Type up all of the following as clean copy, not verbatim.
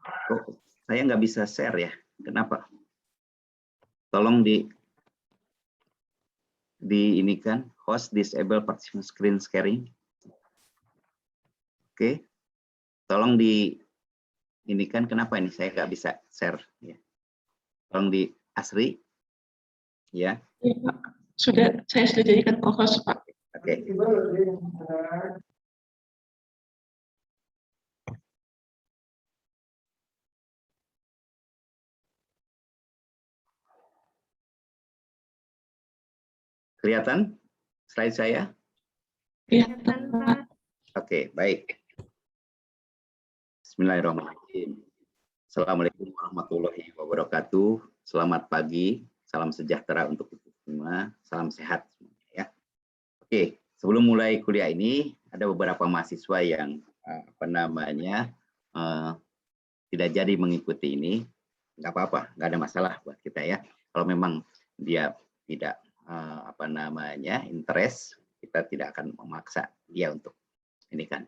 Kok saya nggak bisa share ya? Kenapa? Tolong ini kan host disable participant screen sharing. Oke, tolong ini kan kenapa ini saya nggak bisa share ya? Tolong di Asri ya. Ya, Pak. Saya sudah jadikan co-host, Pak. Oke. Kelihatan slide saya? Kelihatan, Pak. Oke, baik. Bismillahirrahmanirrahim. Assalamualaikum warahmatullahi wabarakatuh. Selamat pagi, salam sejahtera untuk kita semua, salam sehat semuanya ya. Oke, sebelum mulai kuliah ini ada beberapa mahasiswa yang tidak jadi mengikuti ini. Nggak apa-apa, nggak ada masalah buat kita ya. Kalau memang dia tidak interest, kita tidak akan memaksa dia untuk ini kan.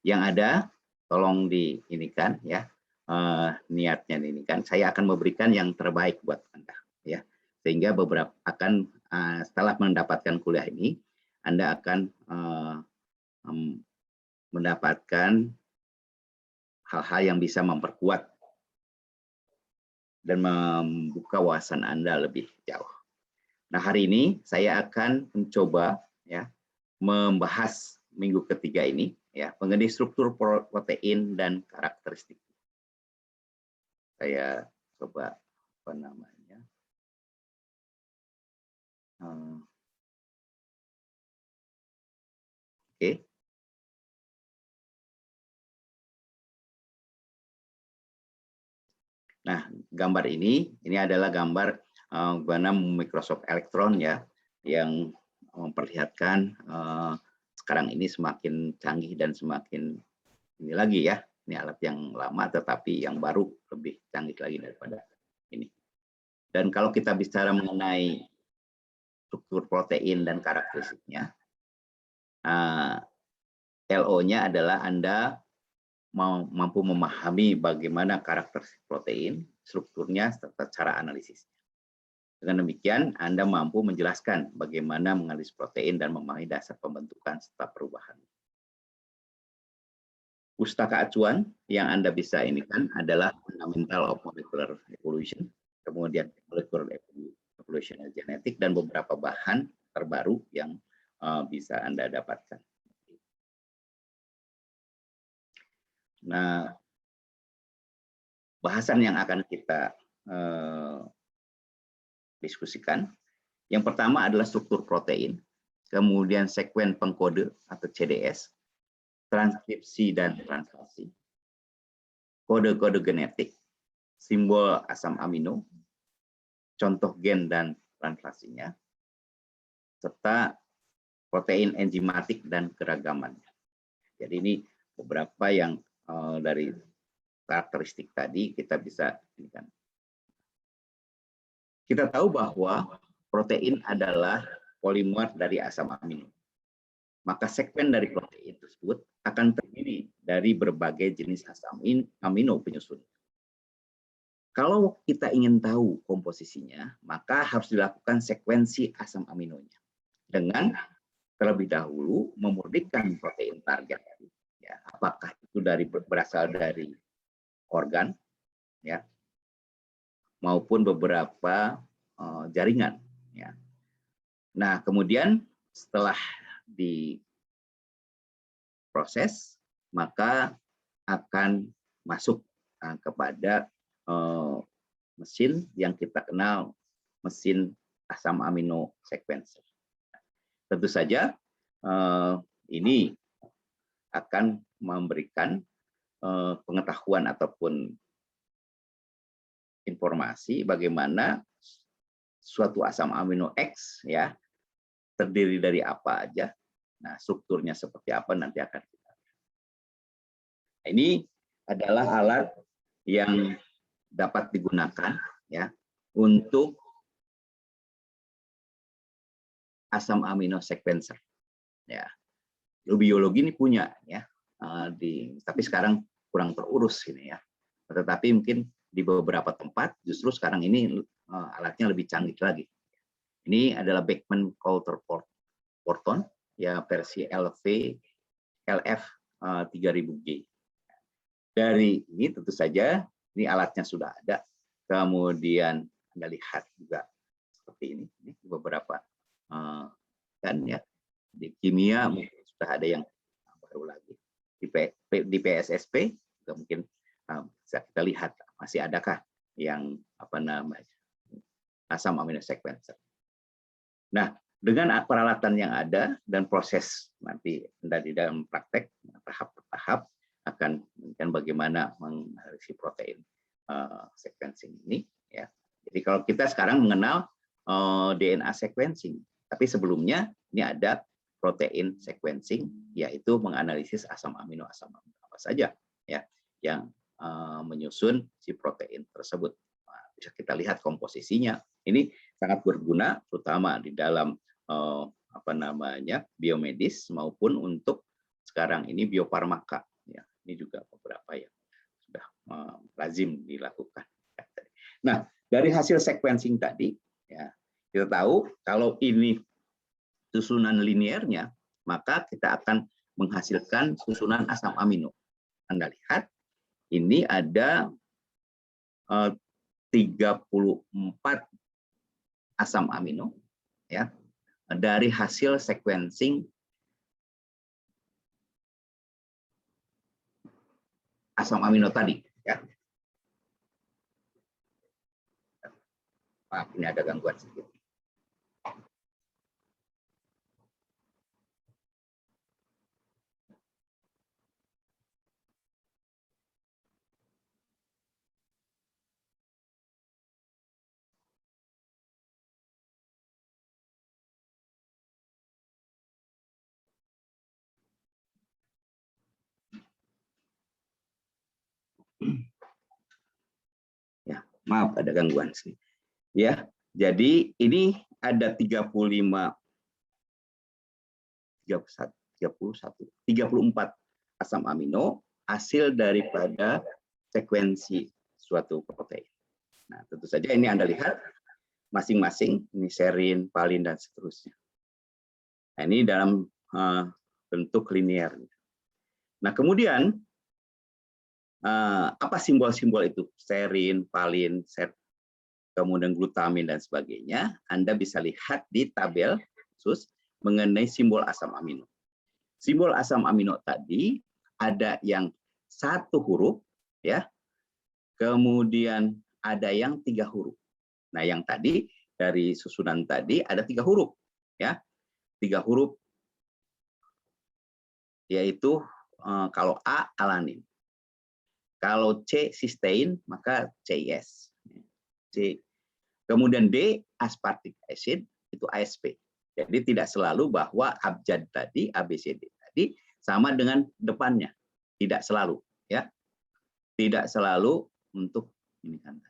Yang ada tolong diinikan ya, niatnya ini kan saya akan memberikan yang terbaik buat Anda ya, sehingga beberapa akan setelah mendapatkan kuliah ini Anda akan mendapatkan hal-hal yang bisa memperkuat dan membuka wawasan Anda lebih jauh. Nah, hari ini saya akan mencoba ya membahas minggu ketiga ini ya mengenai struktur protein dan karakteristik. Saya coba oke. Nah, gambar ini adalah gambar Microsoft Electron ya, yang memperlihatkan sekarang ini semakin canggih dan semakin ini lagi ya. Ini alat yang lama tetapi yang baru lebih canggih lagi daripada ini. Dan kalau kita bicara mengenai struktur protein dan karakteristiknya, LO-nya adalah Anda mampu memahami bagaimana karakteristik protein, strukturnya, serta cara analisisnya. Dengan demikian, Anda mampu menjelaskan bagaimana menganalisis protein dan memahami dasar pembentukan serta perubahan. Pustaka acuan yang Anda bisa inikan adalah Fundamental of Molecular Evolution, kemudian Molecular Evolution Genetic, dan beberapa bahan terbaru yang bisa Anda dapatkan. Nah, bahasan yang akan kita diskusikan. Yang pertama adalah struktur protein, kemudian sekuen pengkode atau CDS, transkripsi dan translasi, kode-kode genetik, simbol asam amino, contoh gen dan translasinya, serta protein enzimatik dan keragamannya. Jadi ini beberapa yang dari karakteristik tadi kita bisa ini kan. Kita tahu bahwa protein adalah polimer dari asam amino. Maka sekuen dari protein tersebut akan terdiri dari berbagai jenis asam amino penyusun. Kalau kita ingin tahu komposisinya, maka harus dilakukan sekuensi asam aminonya dengan terlebih dahulu memurnikan protein target. Ya, apakah itu berasal dari organ, ya, maupun beberapa jaringan. Ya. Nah, kemudian setelah diproses, maka akan masuk kepada mesin yang kita kenal mesin asam amino sequencer. Tentu saja ini akan memberikan pengetahuan ataupun informasi bagaimana suatu asam amino X ya terdiri dari apa aja. Nah, strukturnya seperti apa nanti akan kita lihat. Ini adalah alat yang dapat digunakan ya untuk asam amino sequencer. Ya, biologi ini punya ya, tapi sekarang kurang terurus ini ya. Tetapi mungkin di beberapa tempat justru sekarang ini alatnya lebih canggih lagi. Ini adalah Beckman Coulter Wharton ya versi LF 3000G. Dari ini tentu saja ini alatnya sudah ada. Kemudian Anda lihat juga seperti ini beberapa kan ya di kimia mungkin sudah ada yang baru lagi di PSSP juga mungkin bisa kita lihat masih adakah yang asam amino sequencer. Nah, dengan peralatan yang ada dan proses nanti di dalam praktek tahap per tahap akan bagaimana menganalisis protein sequencing ini ya. Jadi kalau kita sekarang mengenal DNA sequencing, tapi sebelumnya ini ada protein sequencing, yaitu menganalisis asam amino apa saja ya yang menyusun si protein tersebut. Nah, bisa kita lihat komposisinya. Ini sangat berguna, terutama di dalam biomedis maupun untuk sekarang ini biofarmaka. Ya, ini juga beberapa yang sudah lazim dilakukan. Nah, dari hasil sequencing tadi, ya kita tahu kalau ini susunan linearnya, maka kita akan menghasilkan susunan asam amino. Anda lihat, ini ada 34 asam amino, ya, dari hasil sequencing asam amino tadi. Ya. Maaf, ini ada gangguan sedikit. Ya, maaf ada gangguan sih. Ya, jadi ini ada 34 asam amino hasil daripada sekuensi suatu protein. Nah, tentu saja ini Anda lihat masing-masing, ini serin, valin, dan seterusnya. Nah, ini dalam bentuk linear. Nah, kemudian apa simbol-simbol itu? Serin, valin, kemudian glutamin, dan sebagainya. Anda bisa lihat di tabel khusus mengenai simbol asam amino. Simbol asam amino tadi ada yang 1 huruf, ya. Kemudian ada yang 3 huruf. Nah, yang tadi dari susunan tadi ada 3 huruf, ya. 3 huruf yaitu kalau A alanin. Kalau C cysteine maka CIS. C. Kemudian D aspartic acid itu ASP. Jadi tidak selalu bahwa abjad tadi ABCD tadi sama dengan depannya. Tidak selalu, ya. Tidak selalu untuk ini kan.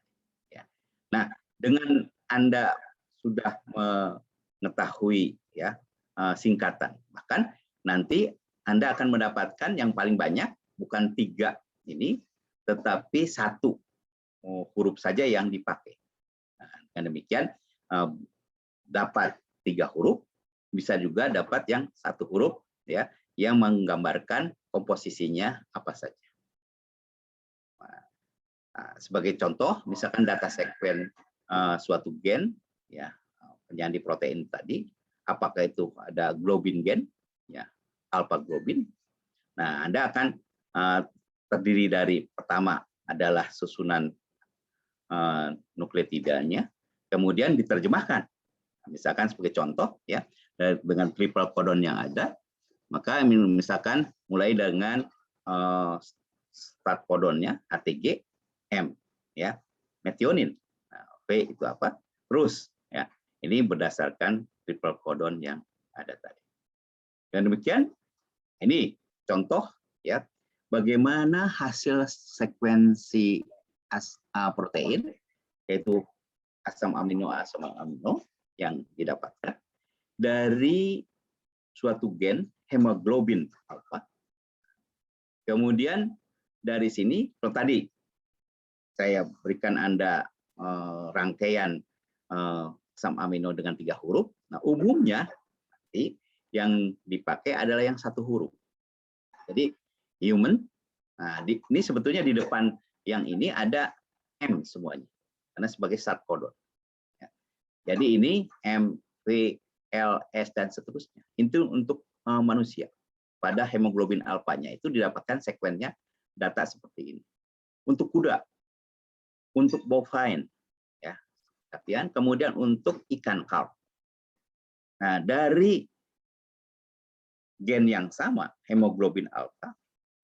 Ya. Nah, dengan Anda sudah mengetahui ya singkatan, bahkan nanti Anda akan mendapatkan yang paling banyak bukan 3 ini, tetapi 1 huruf saja yang dipakai. Nah, dengan demikian dapat 3 huruf, bisa juga dapat yang 1 huruf ya yang menggambarkan komposisinya apa saja. Nah, sebagai contoh, misalkan data sekuen suatu gen ya penyandi protein tadi, apakah itu ada globin gen ya alpha globin. Nah, Anda akan terdiri dari pertama adalah susunan nukleotidanya, kemudian diterjemahkan. Misalkan sebagai contoh ya dengan triple codon yang ada, maka misalkan mulai dengan start codonnya ATG M ya metionin. Nah, P itu apa? Terus ya ini berdasarkan triple codon yang ada tadi. Dan demikian ini contoh ya bagaimana hasil sekuensi protein yaitu asam amino yang didapatkan dari suatu gen hemoglobin alfa. Kemudian dari sini kalau tadi saya berikan Anda rangkaian asam amino dengan 3 huruf. Nah, umumnya yang dipakai adalah yang 1 huruf. Jadi human. Nah, ini sebetulnya di depan yang ini ada M semuanya, karena sebagai start codon. Ya. Jadi ini M, V, L, S dan seterusnya. Itu untuk manusia. Pada hemoglobin alfanya itu didapatkan sekuennya data seperti ini. Untuk kuda, untuk bovine, ya, kemudian untuk ikan karp. Nah, dari gen yang sama, hemoglobin alfa,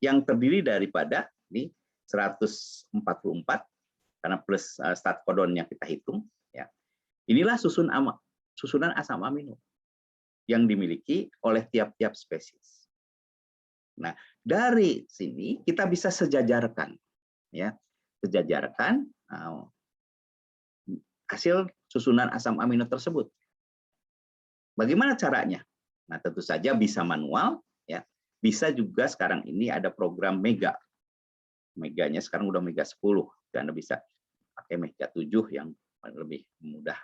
yang terdiri daripada ini 144, karena plus start codonnya kita hitung, ya. Inilah susunan asam amino yang dimiliki oleh tiap-tiap spesies. Nah, dari sini kita bisa sejajarkan, ya, sejajarkan hasil susunan asam amino tersebut. Bagaimana caranya? Nah, tentu saja bisa manual, ya. Bisa juga sekarang ini ada program Mega. Meganya sekarang udah Mega 10, Anda bisa pakai Mega 7 yang lebih mudah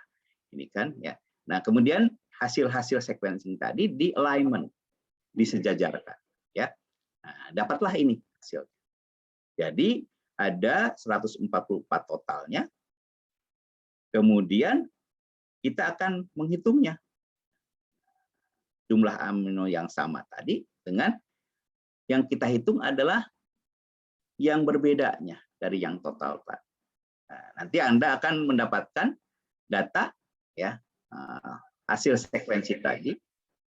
ini kan, ya. Nah, kemudian hasil-hasil sequencing tadi di alignment, disejajarkan, ya. Nah, dapatlah ini hasil. Jadi ada 144 totalnya. Kemudian kita akan menghitungnya. Jumlah amino yang sama tadi dengan yang kita hitung adalah yang berbedanya dari yang total tadi. Nah, nanti Anda akan mendapatkan data, ya, hasil sekuensi tadi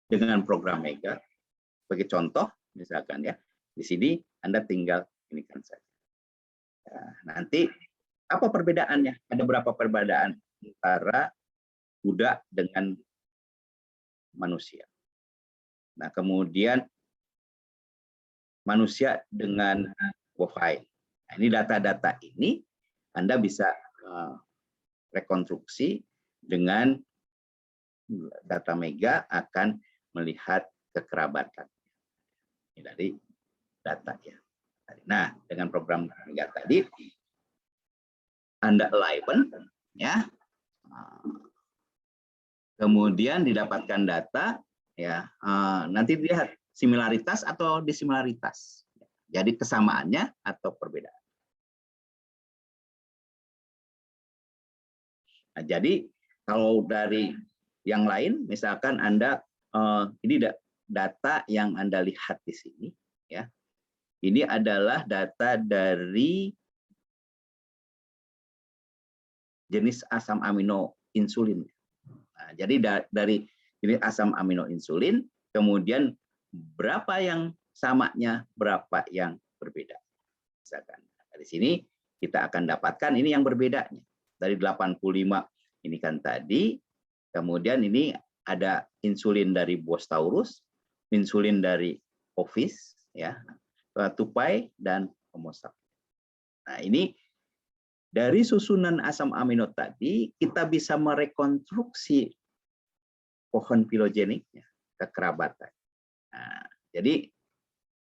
dengan program Mega. Sebagai contoh, misalkan, ya, di sini Anda tinggal ini kan saja. Nah, nanti apa perbedaannya? Ada berapa perbedaan antara kuda dengan manusia? Nah, kemudian manusia dengan bovine. Nah, ini data-data ini Anda bisa rekonstruksi dengan data Mega akan melihat kekerabatan. Ini dari data, ya. Nah, dengan program Mega tadi Anda alignment, ya. Kemudian didapatkan data, ya. Nanti lihat similaritas atau disimilaritas. Jadi kesamaannya atau perbedaan. Nah, jadi kalau dari yang lain, misalkan Anda ini data yang Anda lihat di sini, ya. Ini adalah data dari jenis asam amino insulin. Nah, jadi dari jenis asam amino insulin, kemudian berapa yang samanya, berapa yang berbeda. Misalkan dari sini kita akan dapatkan ini yang berbedanya. Dari 85 ini kan tadi, kemudian ini ada insulin dari Bos taurus, insulin dari Ovis, ya, tupai dan Homo sapiens. Nah, ini dari susunan asam amino tadi kita bisa merekonstruksi pohon filogeniknya, kekerabatan. Nah, jadi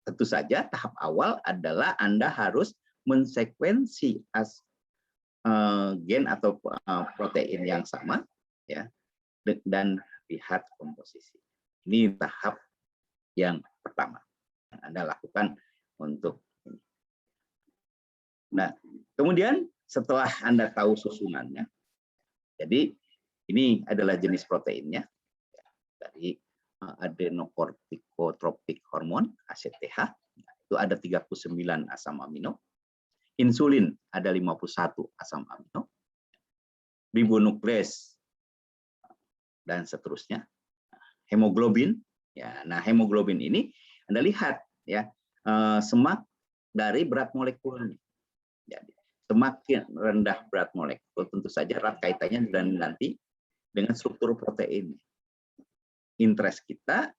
tentu saja tahap awal adalah Anda harus mensekuensi gen atau protein yang sama, ya, dan lihat komposisi. Ini tahap yang pertama yang Anda lakukan untuk ini. Nah, kemudian setelah Anda tahu susunannya, jadi ini adalah jenis proteinnya dari adenocorticotropic hormone ACTH, itu ada 39 asam amino. Insulin ada 51 asam amino. Ribonuklease dan seterusnya. Hemoglobin, ya. Nah, hemoglobin ini Anda lihat, ya, semak dari berat molekulnya. Jadi, semakin rendah berat molekul, tentu saja erat kaitannya dan nanti dengan struktur protein. Interest kita,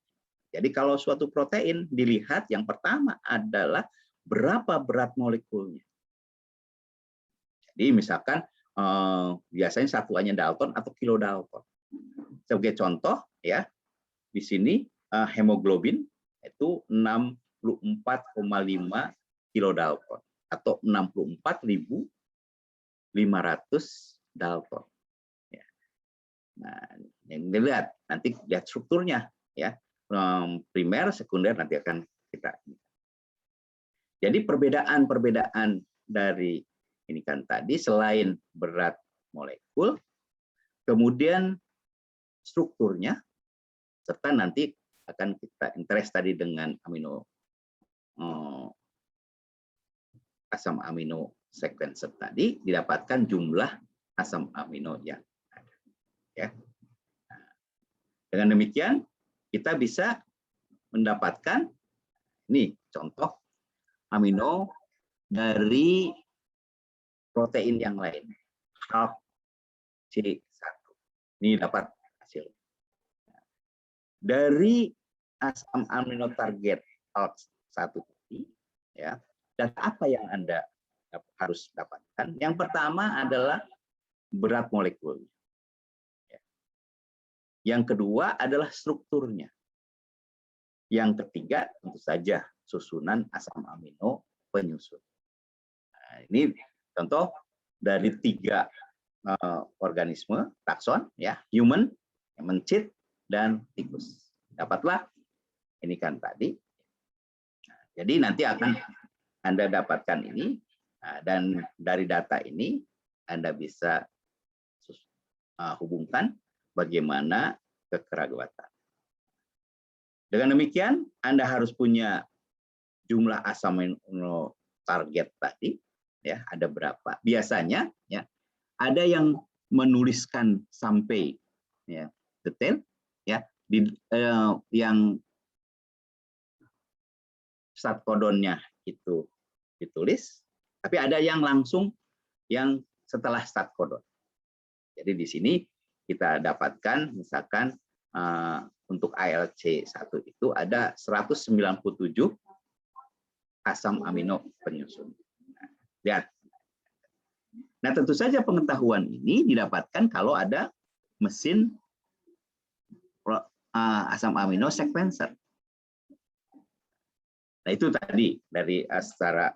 jadi kalau suatu protein dilihat, yang pertama adalah berapa berat molekulnya. Jadi misalkan biasanya satuannya Dalton atau kilodalton. Sebagai contoh, ya, di sini hemoglobin itu 64,5 kilodalton atau 64.000 500 Dalton. Ya. Nah, yang dilihat nanti lihat strukturnya ya. Primer, sekunder nanti akan kita. Jadi perbedaan dari ini kan tadi selain berat molekul, kemudian strukturnya, serta nanti akan kita interest tadi dengan asam amino sequencer tadi didapatkan jumlah asam amino yang ada. Ya. Dengan demikian kita bisa mendapatkan ini contoh amino dari protein yang lain. Half C1. Ini dapat hasil. Dari asam amino target ALK1 tadi, ya, dan apa yang Anda harus dapatkan? Yang pertama adalah berat molekul. Yang kedua adalah strukturnya. Yang ketiga tentu saja susunan asam amino penyusun. Nah, ini contoh dari 3 organisme takson, ya, human, mencit, dan tikus. Dapatlah ini kan tadi. Nah, jadi nanti akan Anda dapatkan ini, dan dari data ini Anda bisa hubungkan bagaimana kekerabatan. Dengan demikian, Anda harus punya jumlah asam amino target tadi, ya, ada berapa? Biasanya, ya, ada yang menuliskan sampai, ya, detail, ya, yang start codonnya itu ditulis, tapi ada yang langsung yang setelah start codon. Jadi di sini kita dapatkan misalkan untuk ALC1 itu ada 197 asam amino penyusun. Lihat. Nah, tentu saja pengetahuan ini didapatkan kalau ada mesin asam amino sequencer. Nah, itu tadi dari secara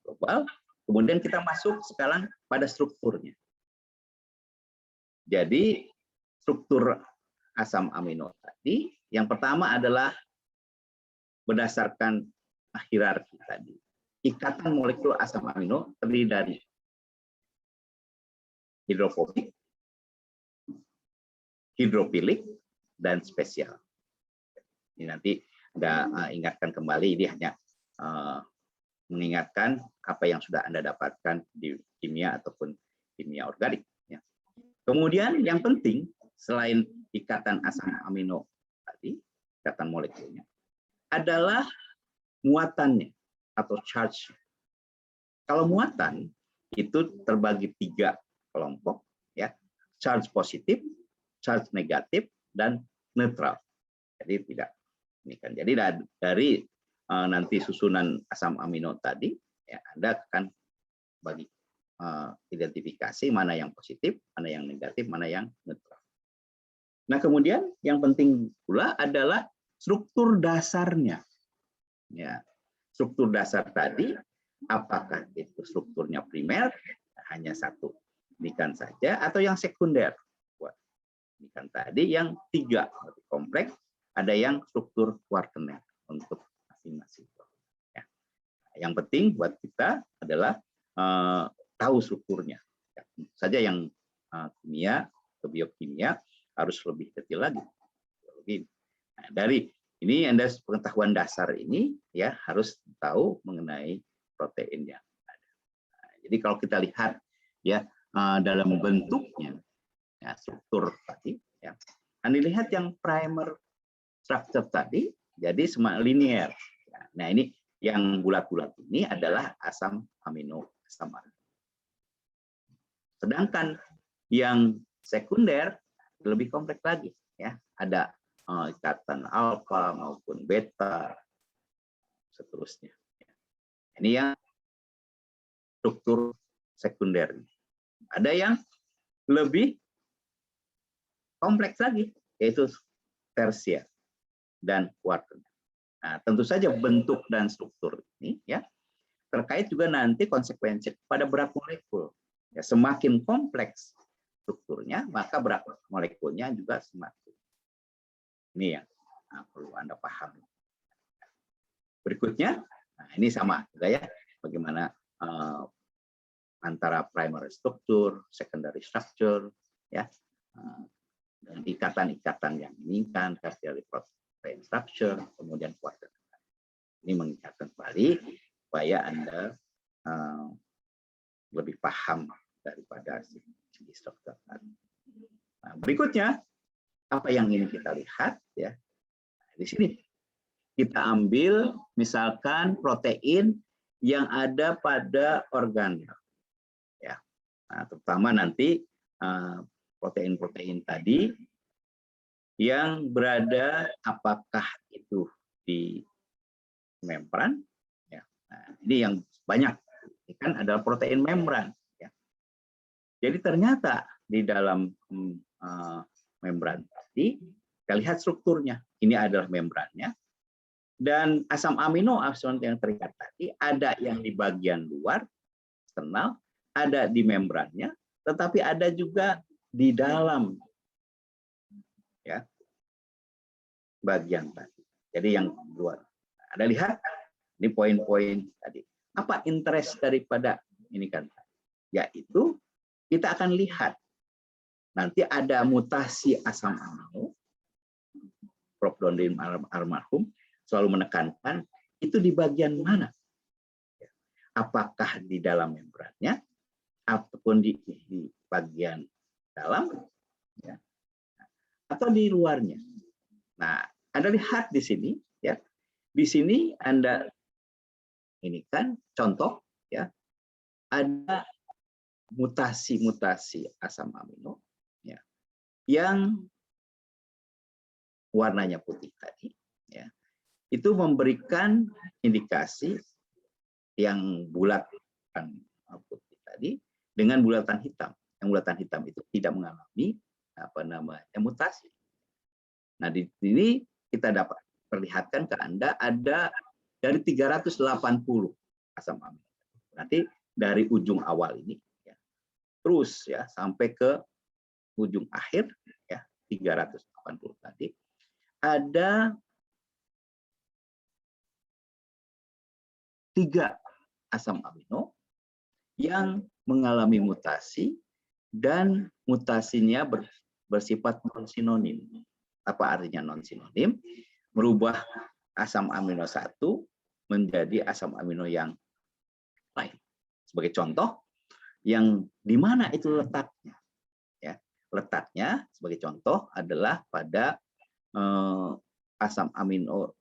global. Kemudian kita masuk sekarang pada strukturnya. Jadi struktur asam amino tadi, yang pertama adalah berdasarkan hierarki tadi. Ikatan molekul asam amino terdiri dari hidrofobik, hidrofilik, dan spesial. Ini nanti Anda ingatkan kembali, ini hanya mengingatkan apa yang sudah Anda dapatkan di kimia ataupun kimia organik. Ya. Kemudian yang penting selain ikatan asam amino tadi, ikatan molekulnya, adalah muatannya atau charge. Kalau muatan itu terbagi 3 kelompok, ya, charge positif, charge negatif, dan netral. Jadi tidak ini kan. Jadi dari nanti susunan asam amino tadi, ya, Anda akan bagi identifikasi mana yang positif, mana yang negatif, mana yang netral. Nah, kemudian yang penting pula adalah struktur dasarnya. Ya, struktur dasar tadi, apakah itu strukturnya primer hanya satu nikan saja atau yang sekunder? Nikan tadi yang 3 kompleks, ada yang struktur kuartener untuk masing-masing. Ya. Yang penting buat kita adalah tahu strukturnya. Ya, saja yang kimia atau biokimia harus lebih detail lagi. Nah, dari ini Anda pengetahuan dasar ini, ya, harus tahu mengenai protein yang ada. Nah, jadi kalau kita lihat, ya, dalam bentuknya, ya, struktur tadi, ya, Anda lihat yang primer structure tadi jadi linear. Nah, ini yang bulat-bulat ini adalah asam amino. Sedangkan yang sekunder lebih kompleks lagi, ya, ada ikatan alfa maupun beta, seterusnya. Ini yang struktur sekunder. Ada yang lebih kompleks lagi, yaitu tersier dan kuartener. Nah, tentu saja bentuk dan struktur ini, ya, terkait juga nanti konsekuensi pada berat molekul. Ya, semakin kompleks strukturnya, maka berat molekulnya juga semakin. Ini yang perlu Anda pahami. Berikutnya, nah ini sama juga ya, bagaimana antara primary structure, secondary structure, ya, dan ikatan-ikatan yang meningkat, tertiary protein structure, kemudian quarter. Ini mengingatkan kembali supaya Anda lebih paham daripada segi struktur tadi. Nah, berikutnya, apa yang ingin kita lihat ya? Di sini kita ambil misalkan protein yang ada pada organ, ya. Nah, terutama nanti protein-protein tadi yang berada apakah itu di membran, ya. Nah, ini yang banyak, ini kan adalah protein membran. Ya. Jadi ternyata di dalam membran tadi, kita lihat strukturnya. Ini adalah membrannya. Dan asam amino yang terikat tadi ada yang di bagian luar, eksternal, ada di membrannya, tetapi ada juga di dalam, ya, bagian tadi. Jadi yang luar. Ada lihat ini poin-poin tadi. Apa interest daripada ini kan? Yaitu kita akan lihat nanti ada mutasi asam amino. Prof. Dondin almarhum selalu menekankan itu di bagian mana? Apakah di dalam membrannya ataupun di bagian dalam, ya, atau di luarnya. Nah, Anda lihat di sini, ya, di sini Anda ini kan contoh, ya, ada mutasi-mutasi asam amino, ya, yang warnanya putih tadi, ya, itu memberikan indikasi yang bulat putih tadi dengan bulatan hitam. Yang bulatan hitam itu tidak mengalami mutasi. Nah, di sini kita dapat perlihatkan ke Anda ada dari 380 asam amino. Berarti dari ujung awal ini, ya, terus ya sampai ke ujung akhir, ya, 380 tadi ada 3 asam amino yang mengalami mutasi dan mutasinya bersifat non-sinonim. Apa artinya non-sinonim? Merubah asam amino 1 menjadi asam amino yang lain. Sebagai contoh, yang di mana itu letaknya? Ya, letaknya sebagai contoh adalah pada asam amino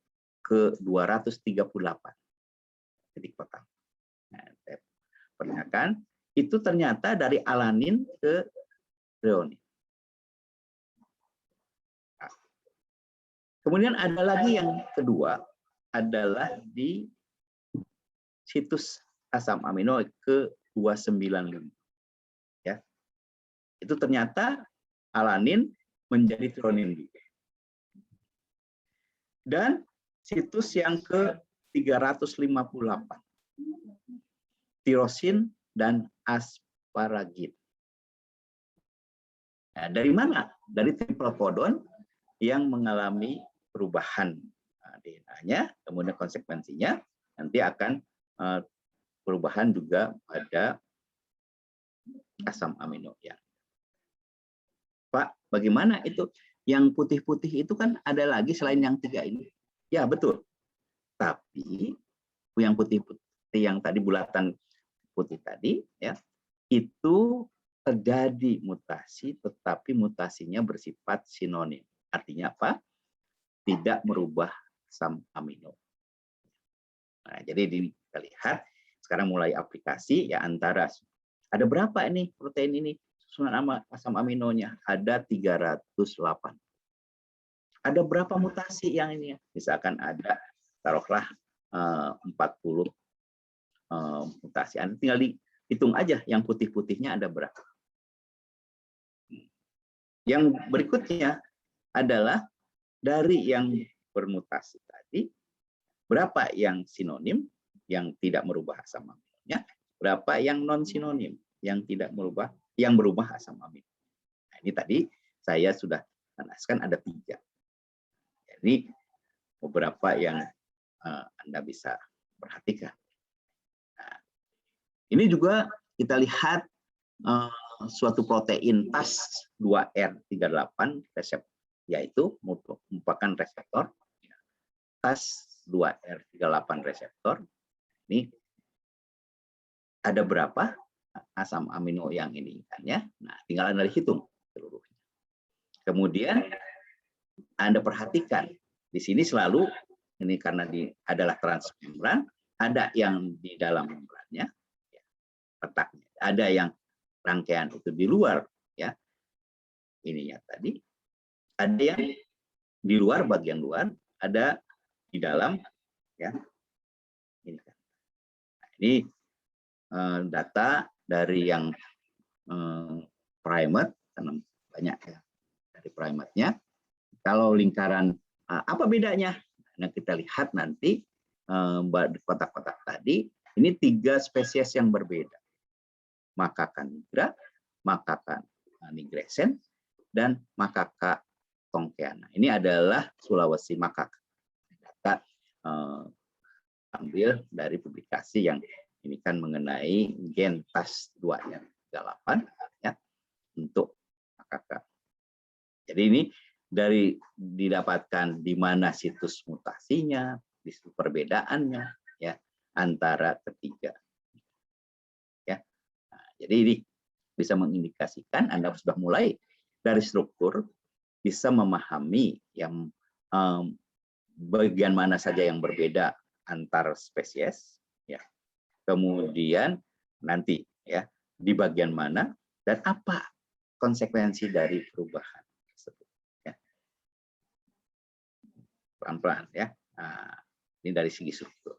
ke-238. Titik pertama. Nah, saya perlihatkan itu ternyata dari alanin ke threonine. Nah, kemudian ada lagi yang kedua adalah di situs asam amino ke-295. Ya. Itu ternyata alanin menjadi threonine. Dan situs yang ke-358. Tirosin dan asparagin. Nah, dari mana? Dari triplokodon yang mengalami perubahan DNA-nya, kemudian konsekuensinya nanti akan perubahan juga pada asam amino. Ya. Pak, bagaimana itu? Yang putih-putih itu kan ada lagi selain yang 3 ini. Ya, betul. Tapi yang putih-putih yang tadi bulatan putih tadi, ya, itu terjadi mutasi, tetapi mutasinya bersifat sinonim. Artinya apa? Tidak merubah asam amino. Nah, jadi kita lihat sekarang mulai aplikasi, ya, antara ada berapa ini protein ini susunan asam aminonya? Ada 308. Ada berapa mutasi yang ini? Misalkan ada taruhlah 40 mutasi. Anda tinggal dihitung aja yang putih-putihnya ada berapa. Yang berikutnya adalah dari yang bermutasi tadi, berapa yang sinonim, yang tidak merubah asam aminonya, berapa yang non-sinonim. yang berubah asam amino. Nah, ini tadi saya sudah jelaskan ada 3. Jadi beberapa yang Anda bisa perhatikan. Nah, ini juga kita lihat suatu protein TAS2R38 reseptor, yaitu merupakan reseptor TAS2R38 reseptor. Ini ada berapa asam amino yang ini kan ya. Nah, tinggal Anda hitung seluruhnya. Kemudian Anda perhatikan di sini selalu ini karena adalah transmembran, ada yang di dalam membrannya ya, letaknya. Ada yang rangkaian itu di luar ya. Ininya tadi. Ada yang di luar, bagian luar, ada di dalam ya. Ini kan. Nah, ini data dari yang primate, karena banyak ya dari primate-nya. Kalau lingkaran apa bedanya? Nah, kita lihat nanti kotak-kotak tadi, ini 3 spesies yang berbeda. Makaka nigra, makaka nigresen, dan makaka tongkeana. Ini adalah Sulawesi makaka. Data ambil dari publikasi yang ini kan mengenai gen TAS2R38 ya, untuk makaka. Jadi ini didapatkan di mana situs mutasinya, di perbedaannya ya antara ketiga. Ya. Nah, jadi ini bisa mengindikasikan Anda sudah mulai dari struktur bisa memahami yang bagian mana saja yang berbeda antar spesies ya. Kemudian nanti ya di bagian mana dan apa konsekuensi dari perubahan tersebut ya. Pelan-pelan ya. Nah, ini dari segi struktur.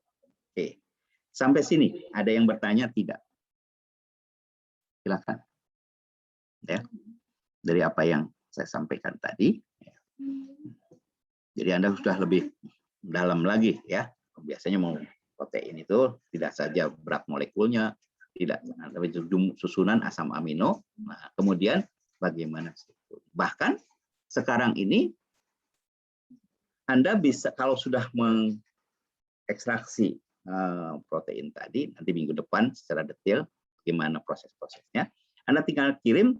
Oke. Sampai sini ada yang bertanya tidak? Silakan. Ya. Dari apa yang saya sampaikan tadi. Ya. Jadi Anda sudah lebih dalam lagi ya. Biasanya mau protein itu tidak saja berat molekulnya, tidak, tapi susunan asam amino. Nah, kemudian bagaimana struktur. Bahkan sekarang ini Anda bisa kalau sudah mengekstraksi protein tadi, nanti minggu depan secara detail bagaimana proses-prosesnya, Anda tinggal kirim,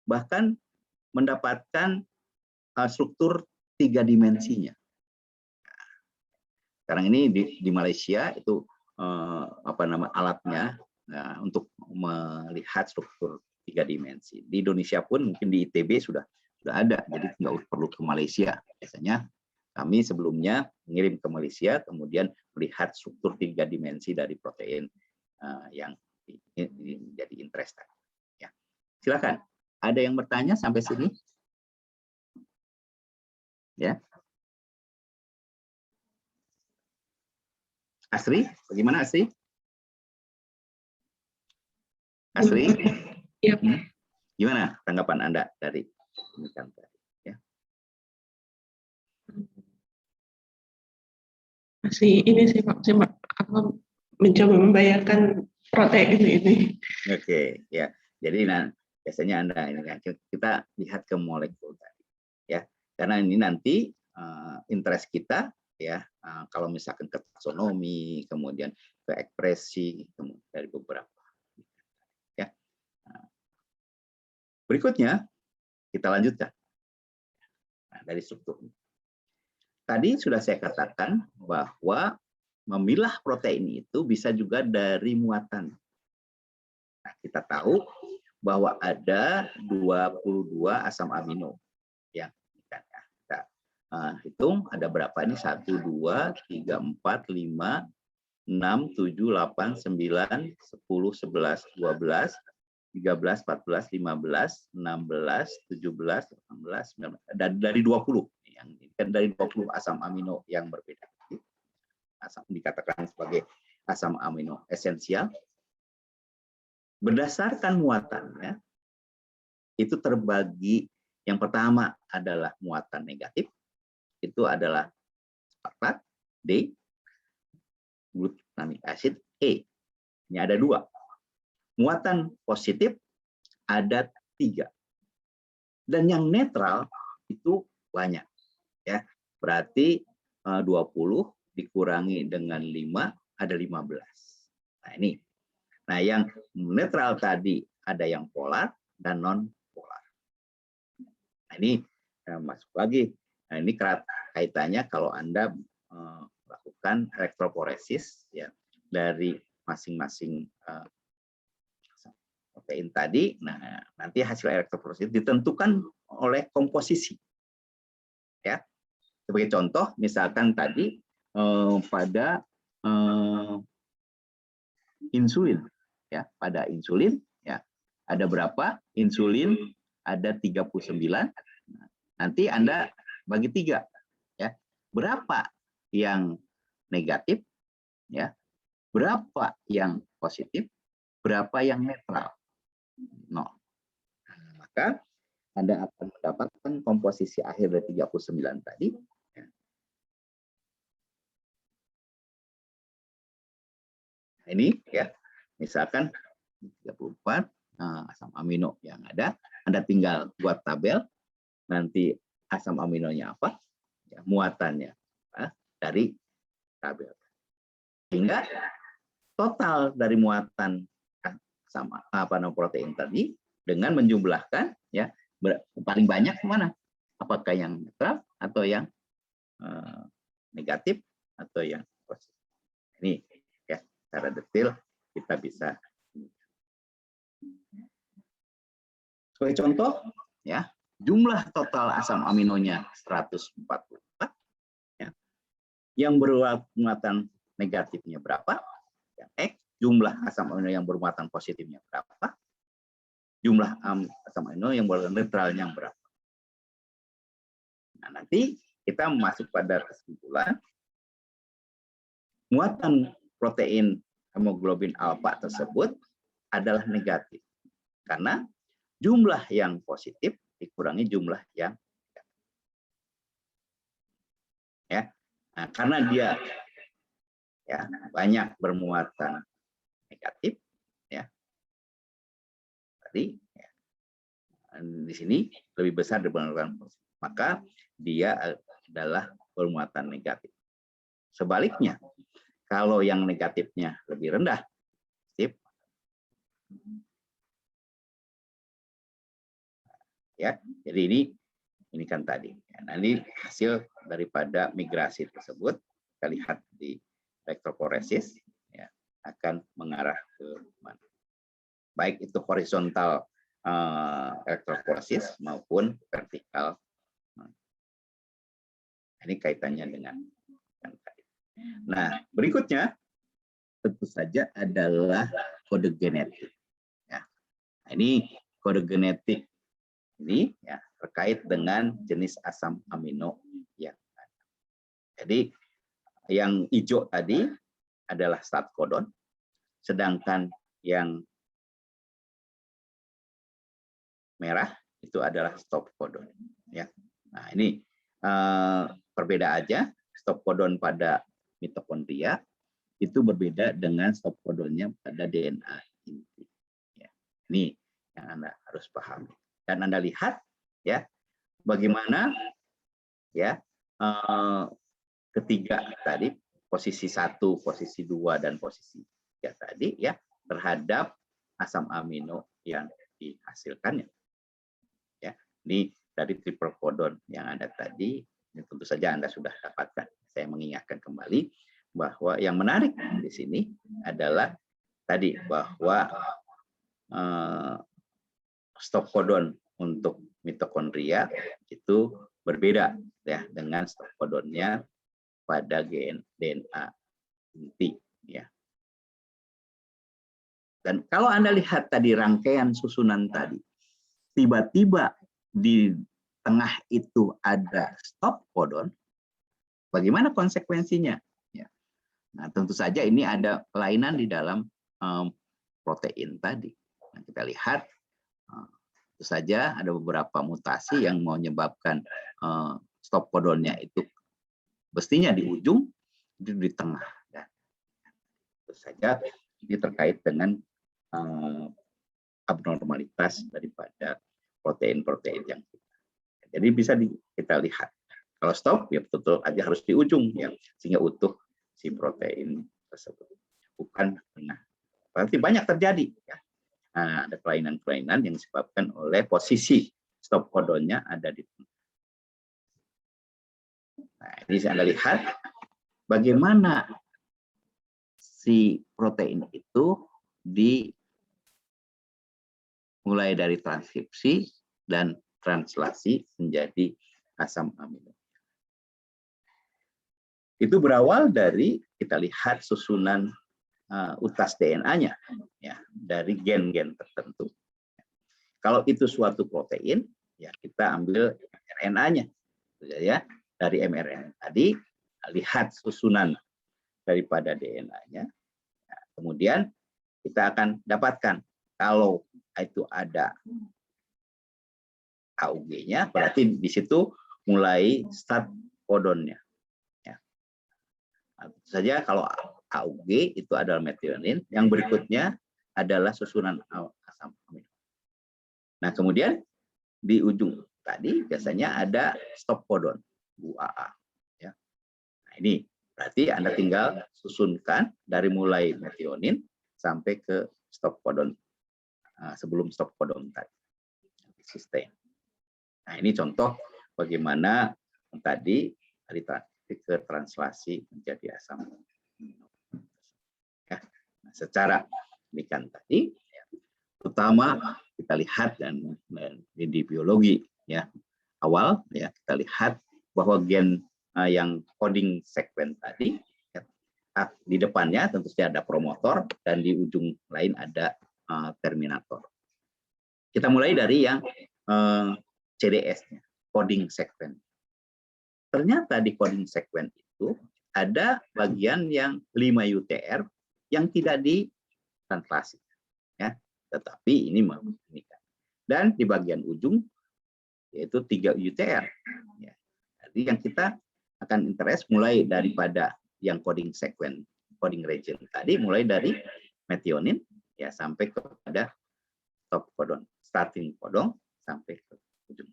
bahkan mendapatkan struktur 3 dimensinya. Sekarang ini di Malaysia itu alatnya untuk melihat struktur 3 dimensi. Di Indonesia pun mungkin di ITB sudah ada, jadi nggak perlu ke Malaysia. Biasanya kami sebelumnya mengirim ke Malaysia, kemudian melihat struktur 3 dimensi dari protein yang jadi interest. Ya. Silakan. Ada yang bertanya sampai sini? Ya. Asri, bagaimana Asri? Asri? Ya. Gimana tanggapan Anda dari ini kan tadi? Ya. Masih ini sih Pak, aku mencoba membayangkan protein ini. Oke, ya. Jadi biasanya Anda ini kan kita lihat ke molekul tadi, ya. Karena ini nanti interest kita ya, kalau misalkan ke taksonomi, kemudian ke ekspresi dari beberapa. Ya. Berikutnya kita lanjutkan. Nah, dari struktur. Tadi sudah saya katakan bahwa memilah protein itu bisa juga dari muatan. Nah, kita tahu bahwa ada 22 asam amino yang kita hitung ada berapa ini 1, 2, 3, 4, 5, 6, 7, 8, 9, 10, 11, 12, 13, 14, 15, 16, 17, 18, 19, dan dari 20 yang kan dari 20 asam amino yang berbeda. Asam dikatakan sebagai asam amino esensial. Berdasarkan muatannya itu terbagi, yang pertama adalah muatan negatif, itu adalah aspartat D, glutamic acid E. Ini ada 2. muatan positif ada 3. Dan yang netral itu banyak. Ya, berarti 20 dikurangi dengan 5 ada 15. Nah, ini. Nah, yang netral tadi ada yang polar dan non polar. Nah, ini masuk lagi. Nah, ini kaitannya kalau Anda melakukan elektroforesis ya dari masing-masing protein tadi. Nah, nanti hasil elektroforesis ditentukan oleh komposisi. Ya. Sebagai contoh, misalkan tadi pada insulin, ya, pada insulin, ya, ada berapa? Insulin ada 39. Nanti Anda bagi 3, ya. Berapa yang negatif, ya? Berapa yang positif? Berapa yang netral? No. Maka Anda akan mendapatkan komposisi akhir dari 39 tadi. Ini ya, misalkan 34 asam amino yang ada, Anda tinggal buat tabel, nanti asam aminonya apa, ya, muatannya dari tabel. Sehingga total dari muatan sama protein tadi dengan menjumlahkan ya paling banyak mana? Apakah yang netral atau yang negatif atau yang positif? Ini ya secara detail kita bisa. Sebagai contoh ya, jumlah total asam aminonya 144 ya. Yang bermuatan negatifnya berapa? Yang X. Jumlah asam amino yang bermuatan positifnya berapa? Jumlah asam amino yang bermuatan netralnya berapa? Nah, nanti kita masuk pada kesimpulan muatan protein hemoglobin alfa tersebut adalah negatif karena jumlah yang positif dikurangi jumlah yang negatif. Ya, nah, karena dia ya banyak bermuatan negatif, ya tadi ya, di sini lebih besar dibandingkan positif, maka dia adalah bermuatan negatif. Sebaliknya, kalau yang negatifnya lebih rendah, positif, ya. Jadi ini kan tadi. Ya, nanti hasil daripada migrasi tersebut kita lihat di elektroforesis ya, akan mengarah ke mana? Baik itu horizontal elektroforesis maupun vertikal. Ini kaitannya dengan yang tadi. Nah, berikutnya tentu saja adalah kode genetik. Ya. Nah, ini kode genetik ini ya terkait dengan jenis asam amino yang ada. Jadi yang hijau tadi adalah start codon, sedangkan yang merah itu adalah stop codon. Ya. Nah, ini berbeda aja. Stop codon pada mitokondria itu berbeda dengan stop codonnya pada DNA inti. Ya. Ini yang Anda harus pahami. Dan Anda lihat ya bagaimana ya ketiga tadi posisi 1, posisi 2 dan posisi 3 tadi ya terhadap asam amino yang dihasilkannya. Ya, ini dari triple codon yang ada tadi, ini tentu saja Anda sudah dapatkan. Saya mengingatkan kembali bahwa yang menarik di sini adalah tadi bahwa stop codon untuk mitokondria itu berbeda ya dengan stop codonnya pada DNA inti ya. Dan kalau Anda lihat tadi rangkaian susunan tadi, tiba-tiba di tengah itu ada stop codon, bagaimana konsekuensinya? Ya. Nah, tentu saja ini ada kelainan di dalam protein tadi. Nah, kita lihat tentu saja ada beberapa mutasi yang menyebabkan stop codonnya itu mestinya di ujung, itu di tengah. Ya. Tentu saja ini terkait dengan abnormalitas daripada protein-protein yang jadi bisa kita lihat. Kalau stop ya betul aja harus di ujung ya sehingga utuh si protein tersebut. Bukan tengah. Berarti banyak terjadi ya. Nah, ada kelainan-kelainan yang disebabkan oleh posisi stop codonnya ada di tengah. Nah, ini Anda lihat bagaimana si protein itu mulai dari transkripsi dan translasi menjadi asam amino. Itu berawal dari kita lihat susunan utas DNA-nya ya dari gen-gen tertentu. Kalau itu suatu protein, ya kita ambil mRNA-nya ya. Dari mRNA tadi lihat susunan daripada DNA-nya. Nah, kemudian kita akan dapatkan kalau itu ada AUG-nya, berarti di situ mulai start codonnya. Ya. Nah, tentu saja kalau AUG itu adalah metionin, yang berikutnya adalah susunan asam amino. Nah, kemudian di ujung tadi biasanya ada stop codon UAA. Ya. Nah, ini berarti Anda tinggal susunkan dari mulai metionin sampai ke stop codon sebelum stop codon tadi. Sistem. Nah, ini contoh bagaimana tadi dari ke translasi menjadi asam amino. Ya. Nah, secara demikian tadi, ya, terutama kita lihat dan di biologi ya awal ya kita lihat bahwa gen yang coding sequence tadi ya, di depannya tentu saja ada promotor dan di ujung lain ada terminator. Kita mulai dari yang CDS-nya, coding sequence. Ternyata di coding sequence itu ada bagian yang 5 UTR yang tidak ditranslasi ya, tetapi ini memungkinkan. Dan di bagian ujung yaitu 3 UTR. Ya. Jadi yang kita akan interest mulai daripada yang coding sequence, coding region tadi, mulai dari metionin ya sampai kepada stop codon, starting codon sampai ke ujung.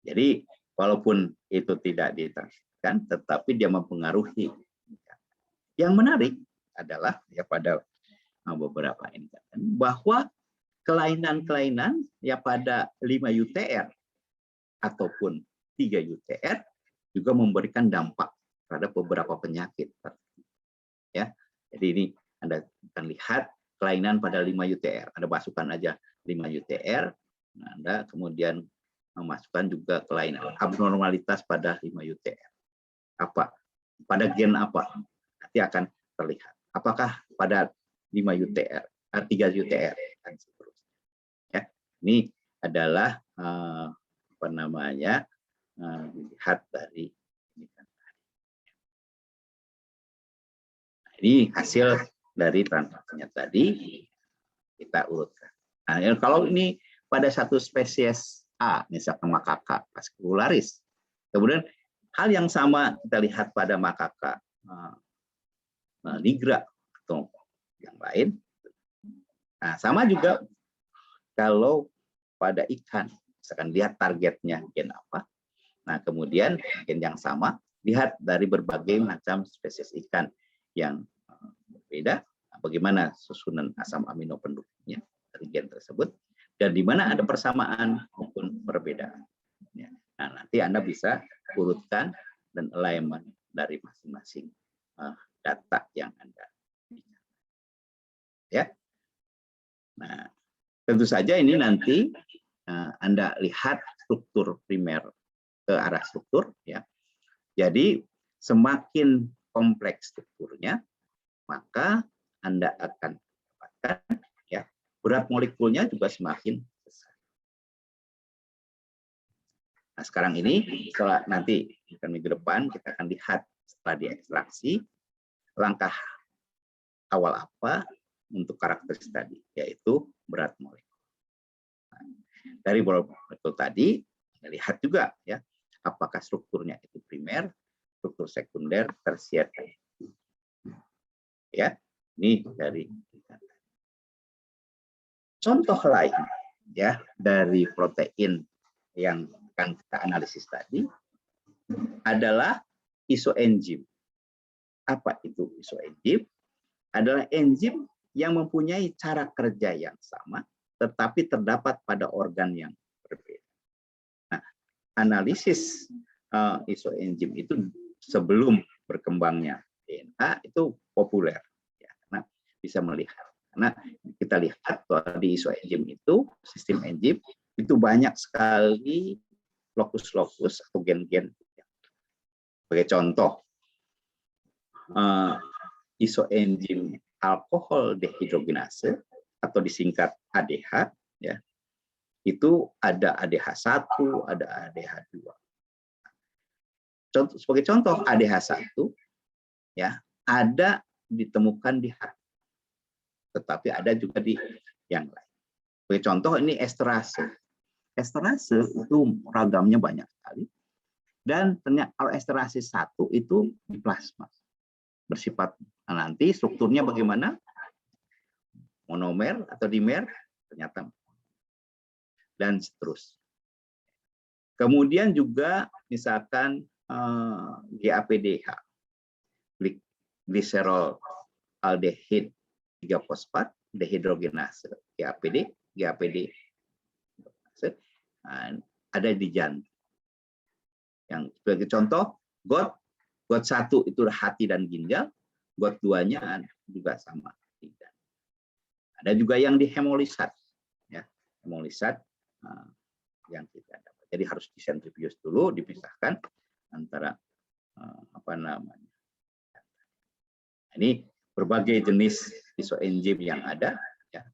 Jadi walaupun itu tidak ditranslasikan, tetapi dia mempengaruhi. Yang menarik adalah ya pada beberapa indikator bahwa kelainan-kelainan ya pada 5 UTR ataupun 3 UTR juga memberikan dampak terhadap beberapa penyakit. Ya. Jadi ini Anda akan lihat kelainan pada 5 UTR. Anda masukkan aja 5 UTR, Anda kemudian memasukkan juga kelainan abnormalitas pada 5 UTR. Apa? Pada gen apa? Nanti akan terlihat. Apakah pada 5 UTR, 3 UTR dan seterusnya. Ya, ini adalah apa namanya dilihat dari ini kan. Nah, ini hasil dari transaksinya tadi kita urutkan. Nah, kalau ini pada satu spesies A, misalkan makaka fascicularis, kemudian hal yang sama kita lihat pada makaka nigra atau yang lain. Nah, sama juga kalau pada ikan, misalkan lihat targetnya gen apa. Nah, kemudian gen yang sama lihat dari berbagai macam spesies ikan yang berbeda, bagaimana susunan asam amino pendukungnya dari gen tersebut, dan di mana ada persamaan maupun perbedaan. Nah, nanti Anda bisa urutkan dan alignment dari masing-masing data yang Anda ya. Nah, tentu saja ini nanti Anda lihat struktur primer ke arah struktur ya. Jadi semakin kompleks strukturnya, maka Anda akan dapatkan ya berat molekulnya juga semakin besar. Nah, sekarang ini setelah nanti minggu depan kita akan lihat setelah diekstraksi langkah awal apa untuk karakteristik tadi, yaitu berat molekul. Nah, dari berat molekul tadi kita lihat juga ya apakah strukturnya itu primer, struktur sekunder, tersier. Ya, ini dari Contoh lain ya dari protein yang akan kita analisis tadi adalah isoenzim. Apa itu isoenzim? Adalah enzim yang mempunyai cara kerja yang sama, tetapi terdapat pada organ yang berbeda. Nah, analisis isoenzim itu sebelum berkembangnya DNA itu populer, ya, karena bisa melihat. Karena kita lihat bahwa di isoenzim itu, sistem enzim itu banyak sekali lokus-lokus atau gen-gen. Sebagai contoh, isoenzim alkohol dehidrogenase atau disingkat ADH, ya, itu ada ADH1, ada ADH2. Sebagai contoh ADH1, ya, ada ditemukan di hati, tetapi ada juga di yang lain. Sebagai contoh ini esterase. Esterase itu ragamnya banyak sekali, dan ternyata esterase 1 itu di plasma bersifat, nanti strukturnya bagaimana, monomer atau dimer, ternyata, dan seterusnya. Kemudian juga misalkan GAPDH, glycerol aldehid 3 fosfat dehidrogenase, GAPD ada di jantung. Yang sebagai contoh, GOT1 itu hati dan ginjal, GOT2-nya juga sama. Ada juga yang di hemolisat, ya, hemolisat yang kita dapat. Jadi harus disentrifuge dulu, dipisahkan antara apa namanya. Ini berbagai jenis isoenzim yang ada, ya.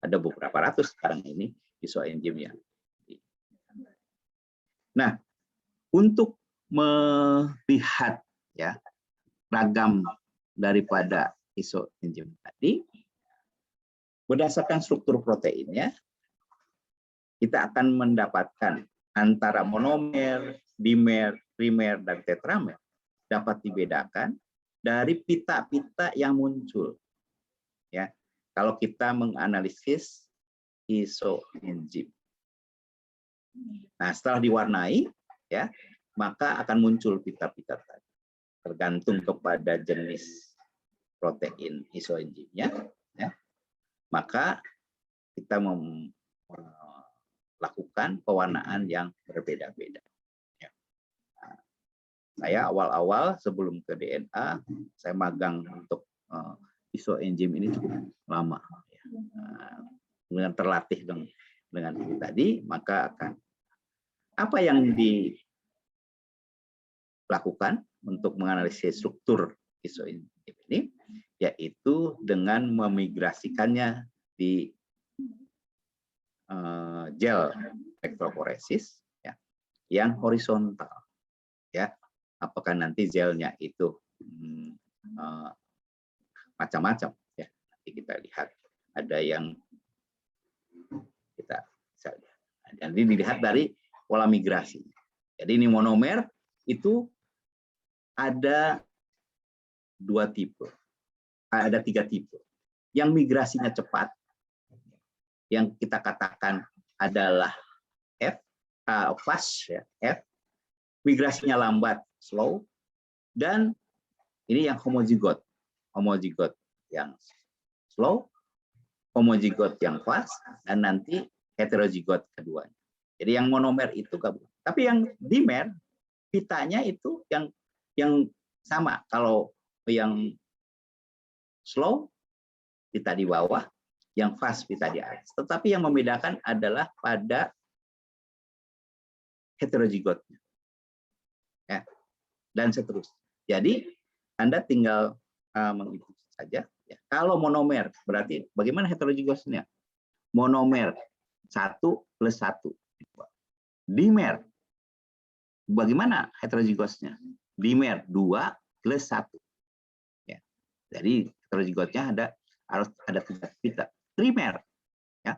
Ada beberapa ratus sekarang ini isoenzim yang. Nah, untuk melihat ya ragam daripada isoenzim tadi, berdasarkan struktur proteinnya, kita akan mendapatkan antara monomer, dimer, trimer, dan tetramer dapat dibedakan dari pita-pita yang muncul. Ya, kalau kita menganalisis isoenzim. Nah, setelah diwarnai, ya, maka akan muncul pita-pita tadi. Tergantung kepada jenis protein isoenzimnya, ya, maka kita melakukan pewarnaan yang berbeda-beda. Ya. Nah, saya awal-awal sebelum ke DNA, saya magang untuk isoenzim ini cukup lama. Ya. Dengan terlatih dengan ini tadi, maka akan apa yang dilakukan untuk menganalisis struktur isoenzim ini, yaitu dengan memigrasikannya di gel elektroforesis, ya, yang horizontal, ya. Apakah nanti gelnya itu macam-macam, ya. Nanti kita lihat ada yang kita bisa lihat. Jadi dilihat dari pola migrasi. Jadi ini monomer itu ada 2 tipe, ada 3 tipe. Yang migrasinya cepat, yang kita katakan adalah fast, ya, F. Migrasinya lambat, slow, dan ini yang homozigot yang slow, homozigot yang fast, dan nanti heterozigot keduanya. Jadi yang monomer itu gabung. Tapi yang dimer, pitanya itu yang sama. Kalau yang slow, pita di bawah, yang fast pita di atas. Tetapi yang membedakan adalah pada heterozigotnya, ya, dan seterusnya. Jadi Anda tinggal mengikuti saja. Ya. Kalau monomer berarti bagaimana heterozigosnya? Monomer 1 + 1. Dimer bagaimana heterozigosnya? Dimer 2 + 1. Ya. Jadi heterozigotnya harus ada 3 pita. Trimer, ya.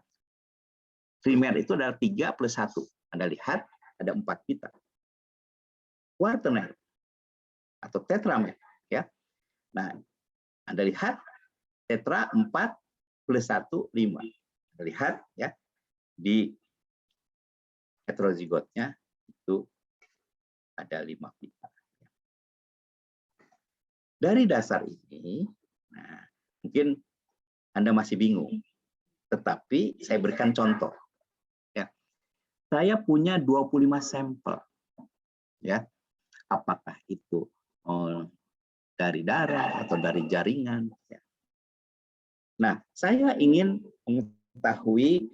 Trimer itu adalah 3 + 1. Anda lihat ada 4 pita. Quaterner atau tetramer, ya. Nah, Anda lihat tetra 4 + 1 5. Anda lihat ya di heterozigotnya itu ada 5 pita. Dari dasar ini, nah, mungkin Anda masih bingung, tetapi saya berikan contoh. Ya. Saya punya 25 sampel. Ya. Apakah itu dari darah atau dari jaringan. Ya. Nah, saya ingin mengetahui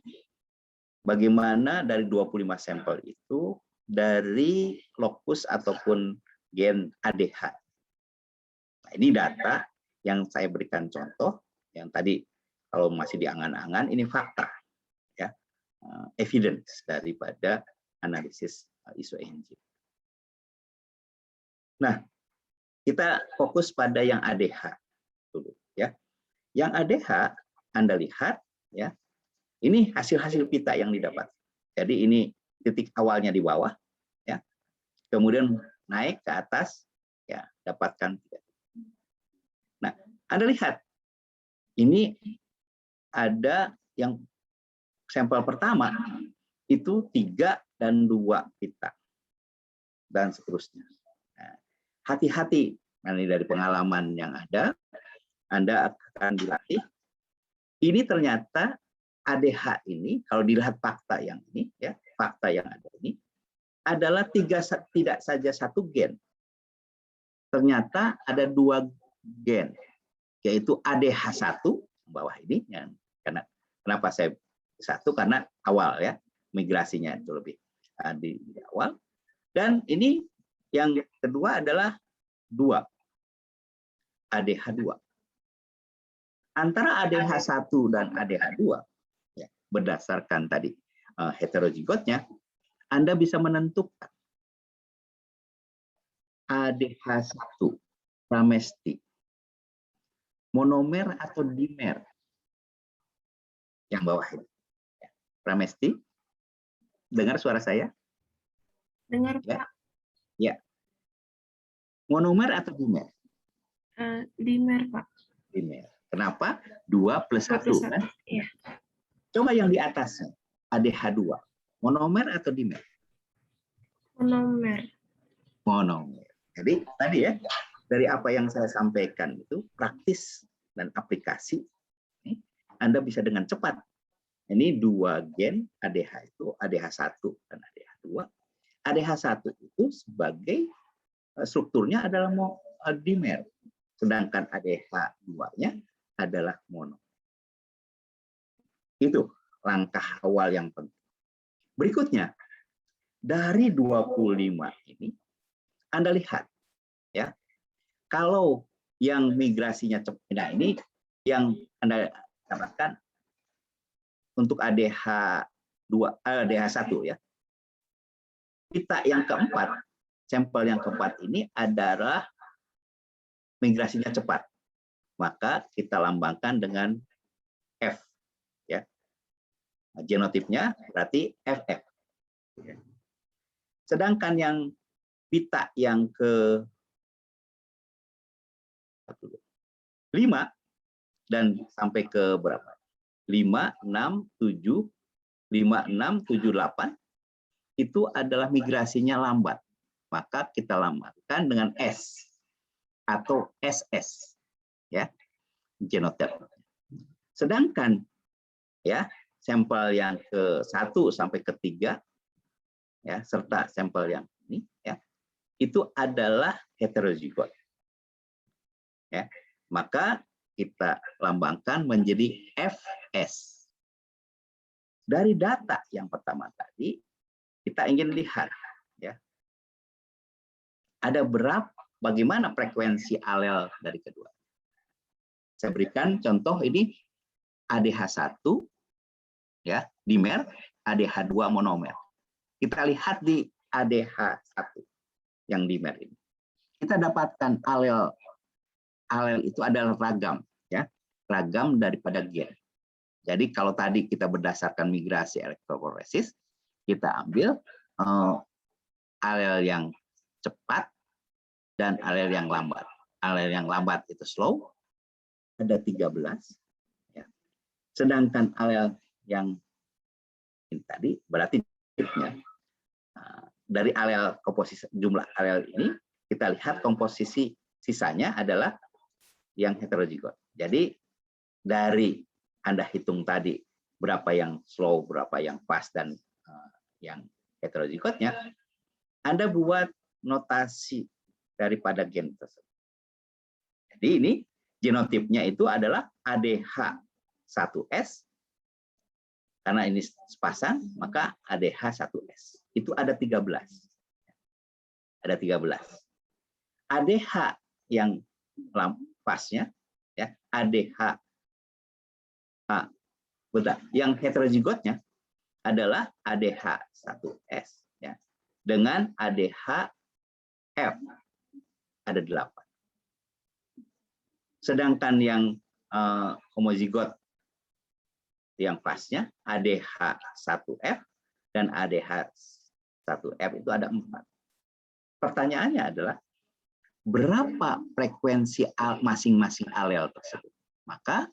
bagaimana dari 25 sampel itu dari lokus ataupun gen ADH. Nah, ini data yang saya berikan contoh, yang tadi kalau masih diangan-angan, ini fakta, ya, evidence daripada analisis isoenzyme. Nah, kita fokus pada yang ADH dulu, ya. Yang ADH Anda lihat, ya, ini hasil-hasil pita yang didapat. Jadi ini titik awalnya di bawah, ya, kemudian naik ke atas, ya, dapatkan. Nah, Anda lihat, ini ada yang sampel pertama itu 3 dan 2 pita dan seterusnya. Hati-hati, nanti dari pengalaman yang ada, Anda akan dilatih. Ini ternyata ADH ini, kalau dilihat fakta yang ini, ya, fakta yang ada ini, adalah tidak saja 1 gen. Ternyata ada 2 gen, yaitu ADH1 bawah ini, yang kenapa saya 1, karena awal, ya, migrasinya itu lebih di awal. Dan ini yang kedua adalah 2, ADH2. Antara ADH1 dan ADH2, ya, berdasarkan tadi heterozigotnya, Anda bisa menentukan ADH1 pramesti, monomer atau dimer. Yang bawah ini. Pramesti, dengar suara saya? Dengar, Ya. Pak. Ya. Monomer atau dimer? Dimer, Pak. Dimer. Kenapa? 2 plus 1. Kan? Iya. Coba yang di atasnya, ADH2. Monomer atau dimer? Monomer. Monomer. Jadi tadi ya, dari apa yang saya sampaikan itu praktis dan aplikasi, Anda bisa dengan cepat. Ini 2 gen ADH itu, ADH1 dan ADH2. ADH1 itu sebagai strukturnya adalah dimer, sedangkan ADH2-nya adalah mono. Itu langkah awal yang penting. Berikutnya, dari 25 ini, Anda lihat, ya, kalau yang migrasinya cepat, nah ini yang Anda dapatkan untuk ADH1 ya. Pita yang keempat, sampel yang keempat ini adalah migrasinya cepat. Maka kita lambangkan dengan F, ya. Genotipnya berarti FF. Sedangkan yang pita yang ke 5 dan sampai ke berapa? 5, 6, 7, 5, 6, 7, 8 itu adalah migrasinya lambat. Maka kita lambangkan dengan S atau SS, ya, genotip. Sedangkan ya sampel yang ke 1 sampai ke 3 ya serta sampel yang ini ya itu adalah heterozigot. Ya, maka kita lambangkan menjadi FS. Dari data yang pertama tadi, kita ingin lihat ya ada bagaimana frekuensi alel dari kedua. Saya berikan contoh ini ADH1 ya dimer, ADH2 monomer. Kita lihat di ADH1 yang dimer ini. Kita dapatkan alel itu adalah ragam ya, ragam daripada gen. Jadi kalau tadi kita berdasarkan migrasi elektroforesis, kita ambil alel yang cepat dan alel yang lambat. Alel yang lambat itu slow, ada 13. Ya. Sedangkan alel yang ini tadi berarti dari alel komposisi jumlah alel ini kita lihat komposisi sisanya adalah yang heterozigot. Jadi dari Anda hitung tadi berapa yang slow, berapa yang fast dan yang heterozigotnya, Anda buat notasi daripada gen tersebut. Jadi ini genotipnya itu adalah ADH1S. Karena ini sepasang, maka ADH1S. Itu ada 13. Ada 13. ADH yang pasnya, ya, ADH yang heterozigotnya adalah ADH1S, ya, dengan ADHF ada 8. Sedangkan yang homozigot yang pasnya ADH1F dan ADH1F itu ada 4. Pertanyaannya adalah berapa frekuensi masing-masing alel tersebut? Maka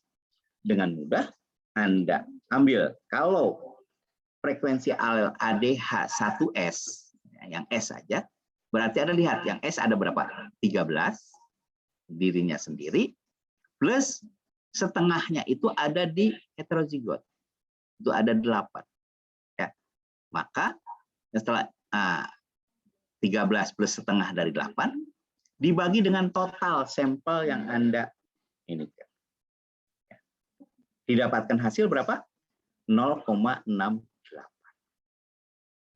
dengan mudah Anda ambil kalau frekuensi alel ADH1S yang S saja, berarti Anda lihat yang S ada berapa? 13 dirinya sendiri plus setengahnya itu ada di heterozigot. Itu ada 8. Ya. Maka setelah 13 plus setengah dari 8 dibagi dengan total sampel yang Anda ini. Ya. Didapatkan hasil berapa? 0,68.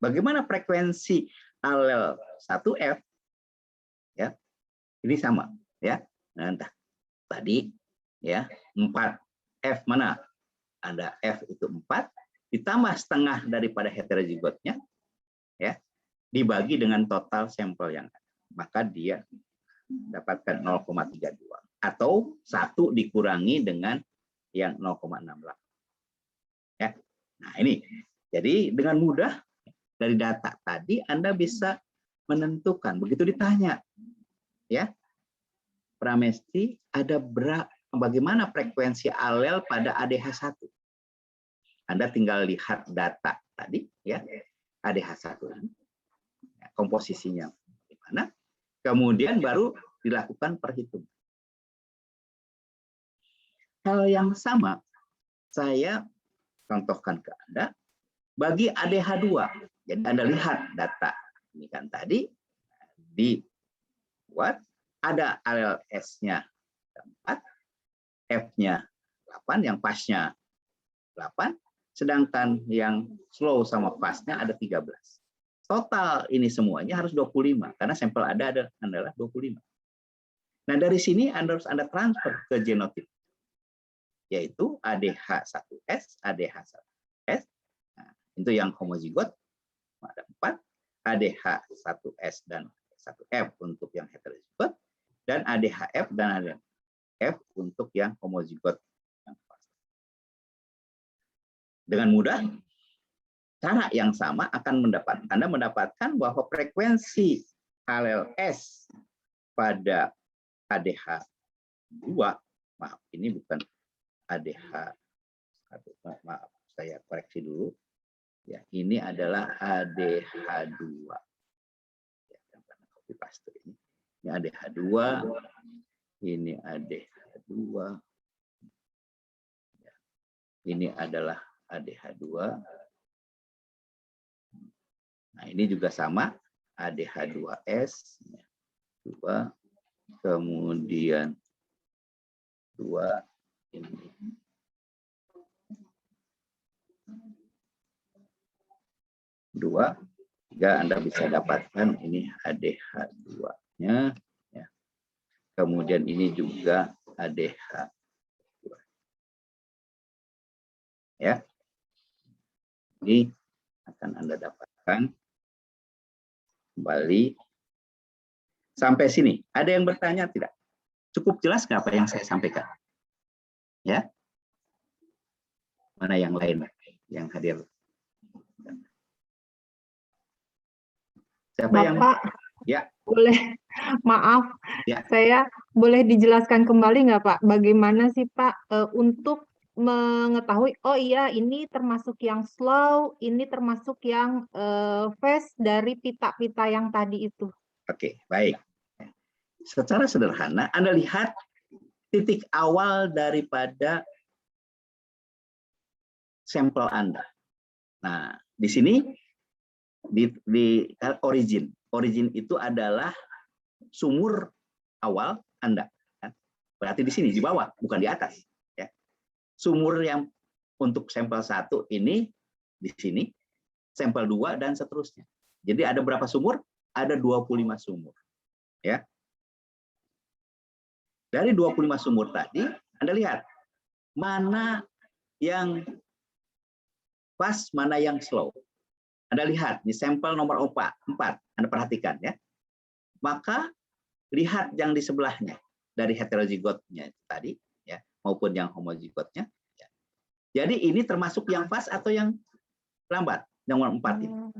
Bagaimana frekuensi alel 1F? Ya. Ini sama, ya. Nah, entah. Tadi ya 4 F mana ada F itu 4 ditambah setengah daripada heterozigotnya, ya, dibagi dengan total sampel yang ada, maka dia dapatkan 0,32 atau 1 dikurangi dengan yang 0,68, ya. Nah ini jadi dengan mudah dari data tadi Anda bisa menentukan begitu ditanya, ya, Pramesti ada bagaimana frekuensi alel pada ADH1? Anda tinggal lihat data tadi, ya, ADH1 ini, komposisinya bagaimana, kemudian baru dilakukan perhitungan. Hal yang sama saya contohkan ke Anda bagi ADH2. Jadi Anda lihat data ini kan tadi dibuat ada alel S-nya 4, F-nya 8, yang pasnya 8, sedangkan yang slow sama fastnya ada 13. Total ini semuanya harus 25, karena sampel adalah 25. Nah, dari sini Anda harus transfer ke genotip, yaitu ADH1S, ADH1S, nah, itu yang homozigot, ada 4, ADH1S dan 1F untuk yang heterozigot, dan ADHF dan ADHF untuk yang homozigot. Dengan mudah, cara yang sama akan Anda mendapatkan bahwa frekuensi alel S pada ADH2, maaf ini bukan ADH1, maaf saya koreksi dulu, ya ini adalah ADH2. Ya, copy paste ini. Ini ADH2, ini ADH2, ini adalah ADH2. Nah, ini juga sama, ADH2S, 2, kemudian 2, ini. Dua, 3 Anda bisa dapatkan ini ADH2-nya. Ya. Kemudian ini juga ADH2. Ya. Ini akan Anda dapatkan kembali. Sampai sini, ada yang bertanya tidak? Cukup jelas nggak apa yang saya sampaikan? Ya. Mana yang lain yang hadir? Siapa Bapak, ya, boleh, maaf, ya, saya boleh dijelaskan kembali nggak Pak? Bagaimana sih Pak untuk mengetahui, oh iya ini termasuk yang slow, ini termasuk yang fast dari pita-pita yang tadi itu. Oke, baik. Secara sederhana, Anda lihat titik awal daripada sampel Anda. Nah, di sini di origin. Origin itu adalah sumur awal Anda. Berarti di sini, di bawah, bukan di atas. Ya. Sumur yang untuk sampel 1 ini di sini, sampel 2 dan seterusnya. Jadi ada berapa sumur? Ada 25 sumur. Ya. Dari 25 sumur tadi, Anda lihat mana yang fast, mana yang slow. Anda lihat di sampel nomor 4, Anda perhatikan ya. Maka lihat yang di sebelahnya dari heterozigotnya tadi ya, maupun yang homozigotnya. Ya. Jadi ini termasuk yang fast atau yang lambat? Nomor 4 ini.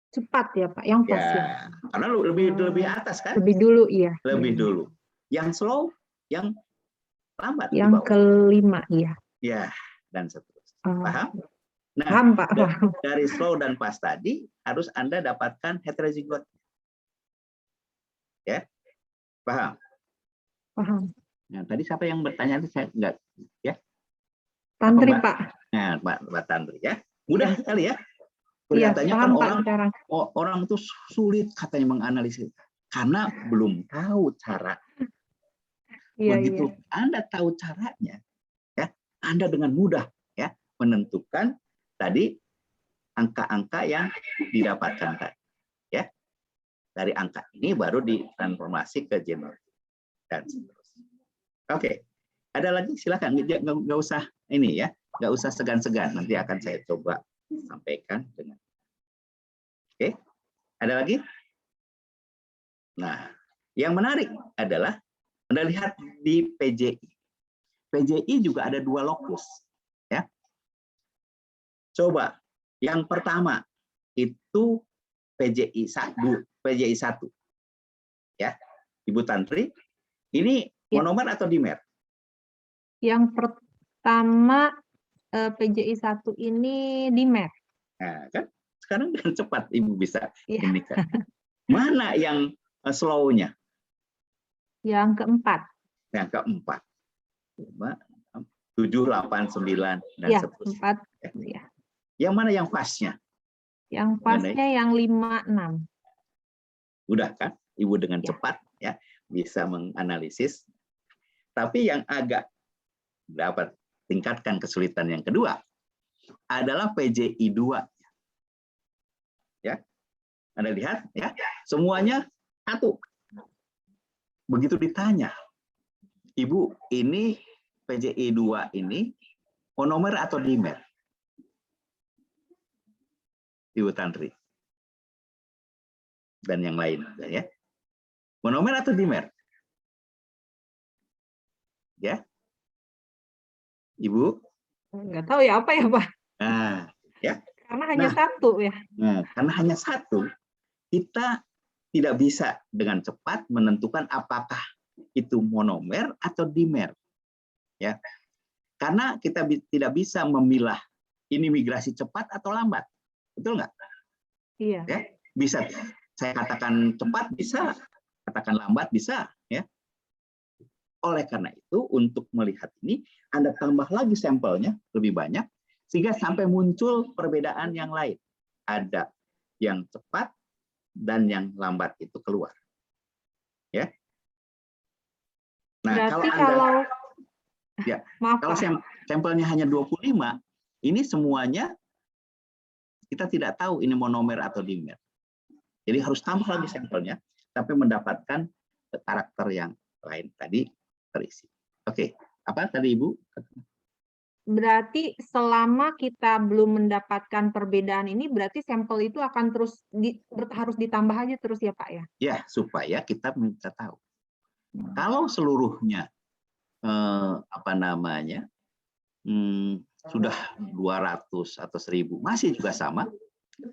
Cepat ya Pak, yang fast ya. Karena lebih atas kan? Lebih dulu iya. Lebih dulu. Yang slow, yang lambat di Yang bawah. kelima iya. Ya, dan seterusnya. Paham? Nah, paham Pak. dari slow dan fast tadi harus Anda dapatkan heterozigot. Ya, paham? Paham. Nah, tadi siapa yang bertanya? Saya enggak, ya? Tantri Apa, Mbak? Pak. Nah, Mbak Tantri ya. Mudah sekali ya. Iya, Kelihatannya paham kan Pak. orang itu sulit katanya menganalisis karena belum tahu cara. Iya, Begitu iya. Anda tahu caranya, ya, Anda dengan mudah ya menentukan tadi angka-angka yang didapatkan tadi. Ya. Dari angka ini baru ditransformasi ke genotik dan seterusnya. Oke. Ada lagi silakan, nggak usah ini ya, nggak usah segan-segan. Nanti akan saya coba sampaikan dengan. Oke, ada lagi? Nah, yang menarik adalah Anda lihat di PJI. PJI juga ada 2 lokus, ya. Coba, yang pertama itu PJI 1, ya, Ibu Tantri. Ini monomer atau dimer? Yang pertama PJI 1 ini dimer. Nah, kan sekarang dengan cepat Ibu bisa ini kan. Mana yang slow-nya? Yang keempat. Yang keempat. 7, 8, 9 dan Ya, seterusnya. 4. Ya. Yang mana yang fast-nya? Yang fast-nya yang 5, 6. Udah kan? Ibu dengan cepat ya bisa menganalisis. Tapi yang agak dapat tingkatkan kesulitan yang kedua adalah PJI 2. Ya. Anda lihat ya, semuanya 1. Begitu ditanya, Ibu, ini PJI 2 ini monomer atau dimer? Ibu Tantri. Dan yang lain ya. Monomer atau dimer? Ya. Ibu? Nggak tahu ya apa ya, Pak. Nah, ya. Karena hanya 1 ya. Nah, karena hanya 1, kita tidak bisa dengan cepat menentukan apakah itu monomer atau dimer. Ya. Karena kita tidak bisa memilah ini migrasi cepat atau lambat. Betul nggak? Iya. Ya, bisa saya katakan cepat bisa, katakan lambat bisa, ya. Oleh karena itu, untuk melihat ini, Anda tambah lagi sampelnya lebih banyak, sehingga sampai muncul perbedaan yang lain. Ada yang cepat dan yang lambat itu keluar. Ya. Nah, berarti kalau sampelnya hanya 25, ini semuanya kita tidak tahu ini monomer atau dimer. Jadi harus tambah lagi sampelnya, tapi mendapatkan karakter yang lain tadi terisi. Oke, apa tadi Ibu? Berarti selama kita belum mendapatkan perbedaan ini, berarti sampel itu akan terus harus ditambah aja terus ya Pak ya? Ya, supaya kita bisa tahu. Kalau seluruhnya sudah 200 atau 1000 masih juga sama,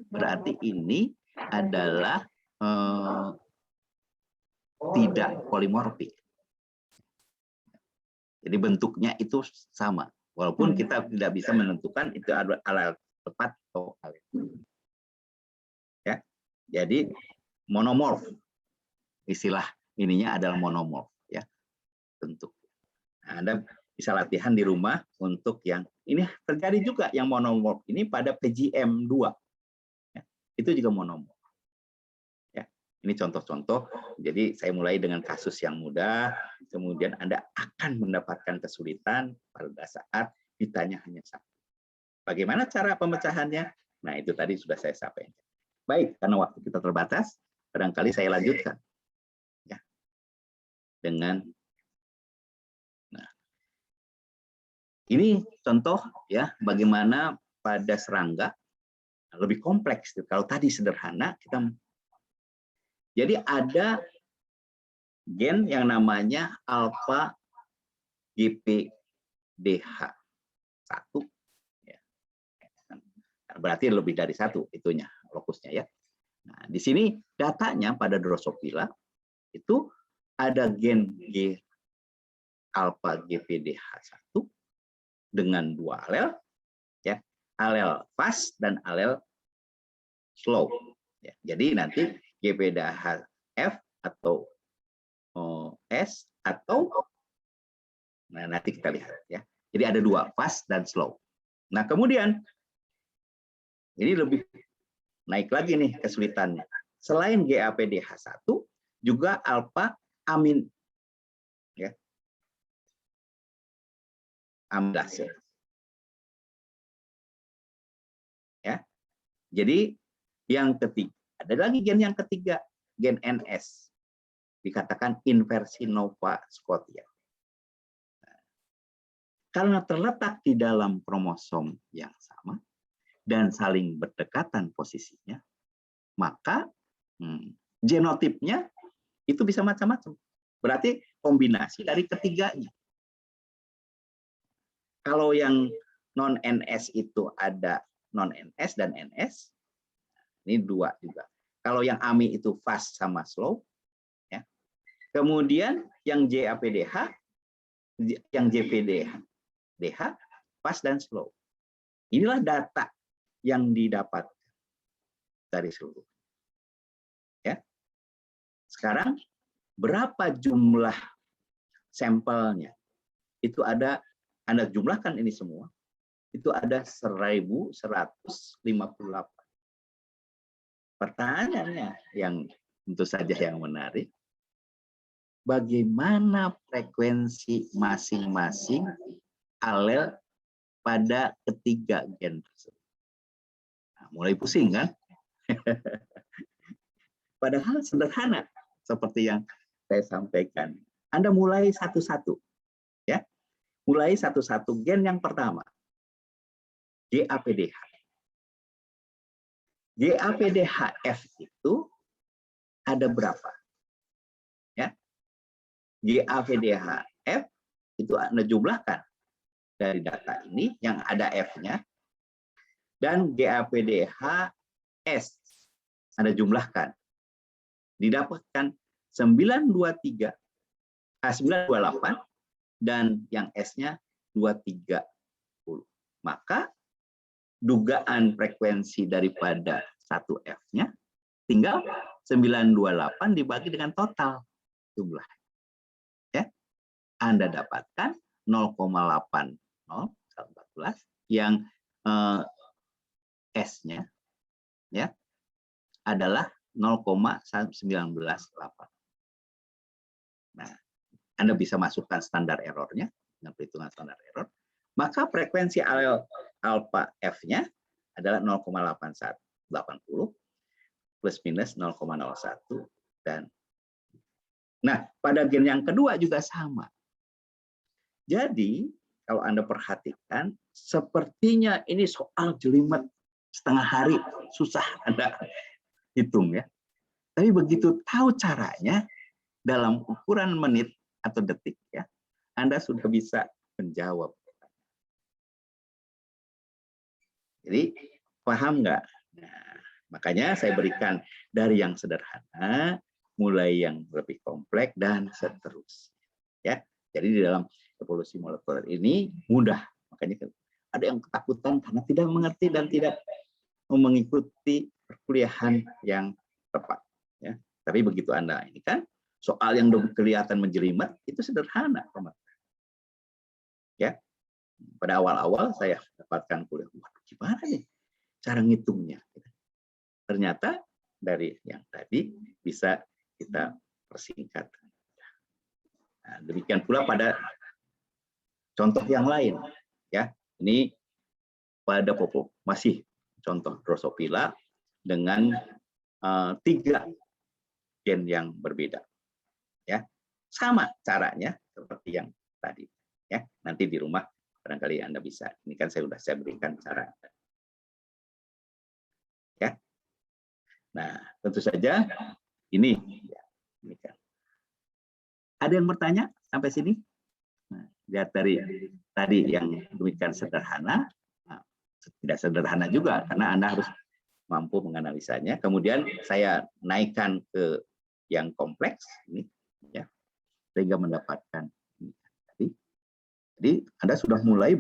berarti ini adalah tidak polimorfik. Jadi bentuknya itu sama, Walaupun kita tidak bisa menentukan itu adalah alel tepat atau alel. Ya. Jadi monomorf, istilah ininya adalah monomorf, ya, bentuk. Nah, Anda bisa latihan di rumah untuk yang ini terjadi juga yang monomorf ini pada PGM2, ya, itu juga monomorf. Ya, ini contoh-contoh. Jadi saya mulai dengan kasus yang mudah, kemudian Anda akan mendapatkan kesulitan pada saat ditanya hanya satu. Bagaimana cara pemecahannya? Nah, itu tadi sudah saya sampaikan. Baik, karena waktu kita terbatas, barangkali saya lanjutkan. Ya. Dengan ini contoh ya bagaimana pada serangga lebih kompleks. Kalau tadi sederhana, jadi ada gen yang namanya alpha GPDH1. Ya. Berarti lebih dari satu itunya lokusnya ya. Nah, di sini datanya pada Drosophila itu ada gen G alpha GPDH1 dengan 2 alel, ya, alel fast dan alel slow. Ya, jadi nanti GPDH-F atau S atau, nah nanti kita lihat ya. Jadi ada 2, fast dan slow. Nah kemudian ini lebih naik lagi nih kesulitannya. Selain GAPDH1 juga alpha amin, ya, amilase. Ya. Jadi yang ketiga, ada lagi gen yang ketiga, gen NS. Dikatakan inversi Nova Scotia. Karena terletak di dalam kromosom yang sama dan saling berdekatan posisinya, maka genotipnya itu bisa macam-macam. Berarti kombinasi dari ketiganya. Kalau yang non-NS itu ada non-NS dan NS, ini 2 juga. Kalau yang AMI itu fast sama slow, ya. Kemudian yang JAPDH, yang JPDH, fast dan slow. Inilah data yang didapat dari seluruh. Ya. Sekarang berapa jumlah sampelnya? Itu ada, Anda jumlahkan ini semua, itu ada 1.158. Pertanyaannya yang tentu saja yang menarik, bagaimana frekuensi masing-masing alel pada ketiga gen tersebut? Nah, mulai pusing kan? Padahal sederhana seperti yang saya sampaikan. Anda mulai satu-satu, ya. Mulai satu-satu gen yang pertama, GAPDH. GAPDH-F itu ada berapa? Ya. GAPDH-F itu Anda jumlahkan dari data ini yang ada F-nya, dan GAPDH-S Anda jumlahkan. Didapatkan 928 dan yang S-nya 230. Maka dugaan frekuensi daripada 1F-nya tinggal 928 dibagi dengan total jumlah. Ya. Anda dapatkan 0,8014 yang S-nya ya adalah 0,198. Nah, Anda bisa masukkan standar errornya dengan perhitungan standar error. Maka frekuensi alel alpha F-nya adalah 0,8180 plus minus 0,01 dan nah pada gen yang kedua juga sama. Jadi kalau Anda perhatikan sepertinya ini soal jelimet setengah hari, susah Anda hitung ya. Tapi begitu tahu caranya dalam ukuran menit atau detik ya, Anda sudah bisa menjawab. Jadi paham nggak? Nah, makanya saya berikan dari yang sederhana, mulai yang lebih kompleks dan seterusnya. Ya, jadi di dalam evolusi molekuler ini mudah Makanya ada yang ketakutan karena tidak mengerti dan tidak mengikuti perkuliahan yang tepat. Ya. Tapi begitu Anda ini kan soal yang kelihatan menjelimet itu sederhana, ya. Pada awal-awal saya dapatkan kuliah, waduh gimana nih cara ngitungnya? Ternyata dari yang tadi bisa kita persingkat. Nah, demikian pula pada contoh yang lain, ya. Ini pada masih contoh Drosophila dengan 3 gen yang berbeda, ya. Sama caranya seperti yang tadi, ya. Nanti di rumah barangkali Anda bisa. Ini kan saya berikan cara. Ya. Nah, tentu saja ini, ya, demikian. Ada yang bertanya sampai sini? Nah, lihat dari tadi yang demikian sederhana, nah, tidak sederhana juga karena Anda harus mampu menganalisanya. Kemudian saya naikkan ke yang kompleks ini, ya, sehingga mendapatkan ini tadi. Jadi Anda sudah mulai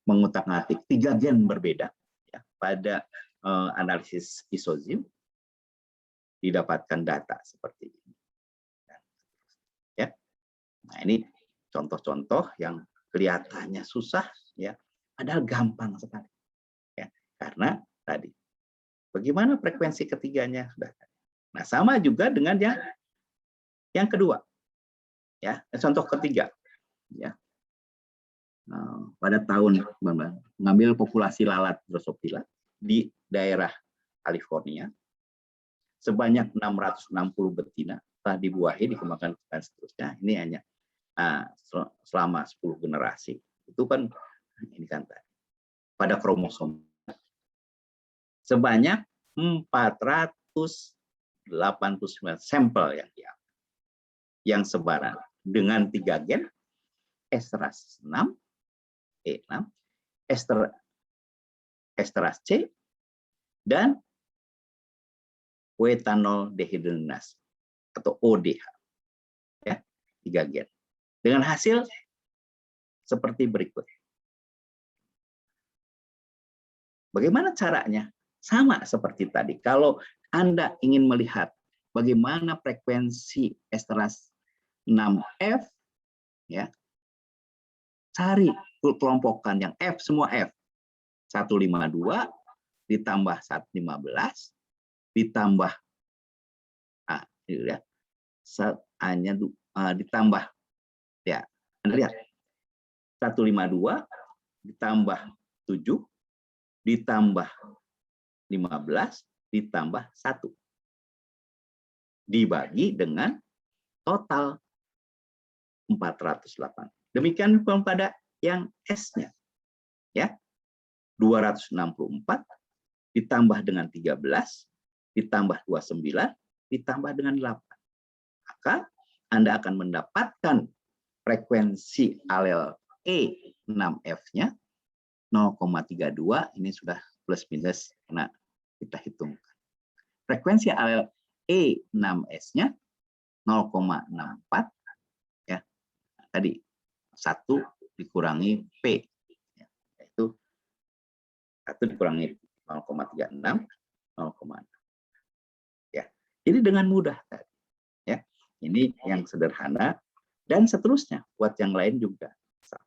mengutak-atik 3 gen berbeda, ya, pada analisis isozim didapatkan data seperti ini. Ya. Nah, ini contoh-contoh yang kelihatannya susah, ya, padahal gampang sekali. Ya, karena tadi bagaimana frekuensi ketiganya sudah. Nah, sama juga dengan yang kedua. Ya, contoh ketiga, ya. Pada tahun mengambil populasi lalat Drosophila di daerah California sebanyak 660 betina telah dibuahi, dikembangkan dan seterusnya. Ini hanya selama 10 generasi. Itu kan ini kan pada kromosom sebanyak 489 sampel yang diambil, yang sebaran dengan 3 gen esterase 6, E6, esterase C, dan wetanol dehidrogenase atau ODH, ya, 3 gen dengan hasil seperti berikut. Bagaimana caranya? Sama seperti tadi. Kalau Anda ingin melihat bagaimana frekuensi esterase 6F, ya, cari kelompokan yang F, semua F. 152 ditambah 115 ditambah ini ya, hanya ditambah, ya, Anda lihat 152 ditambah 7 ditambah 15 ditambah 1 dibagi dengan total 408. Demikian pada yang S-nya, ya, 264 ditambah dengan 13 ditambah 29 ditambah dengan 8. Maka Anda akan mendapatkan frekuensi alel E6F-nya 0,32. Ini sudah plus minus karena kita hitungkan. Frekuensi alel E6S-nya 0,64, ya. Tadi 1 dikurangi P, ya, yaitu 1 dikurangi 0,36, 0,6. Ya. Jadi dengan mudah tadi, ya. Ini yang sederhana dan seterusnya buat yang lain juga sama.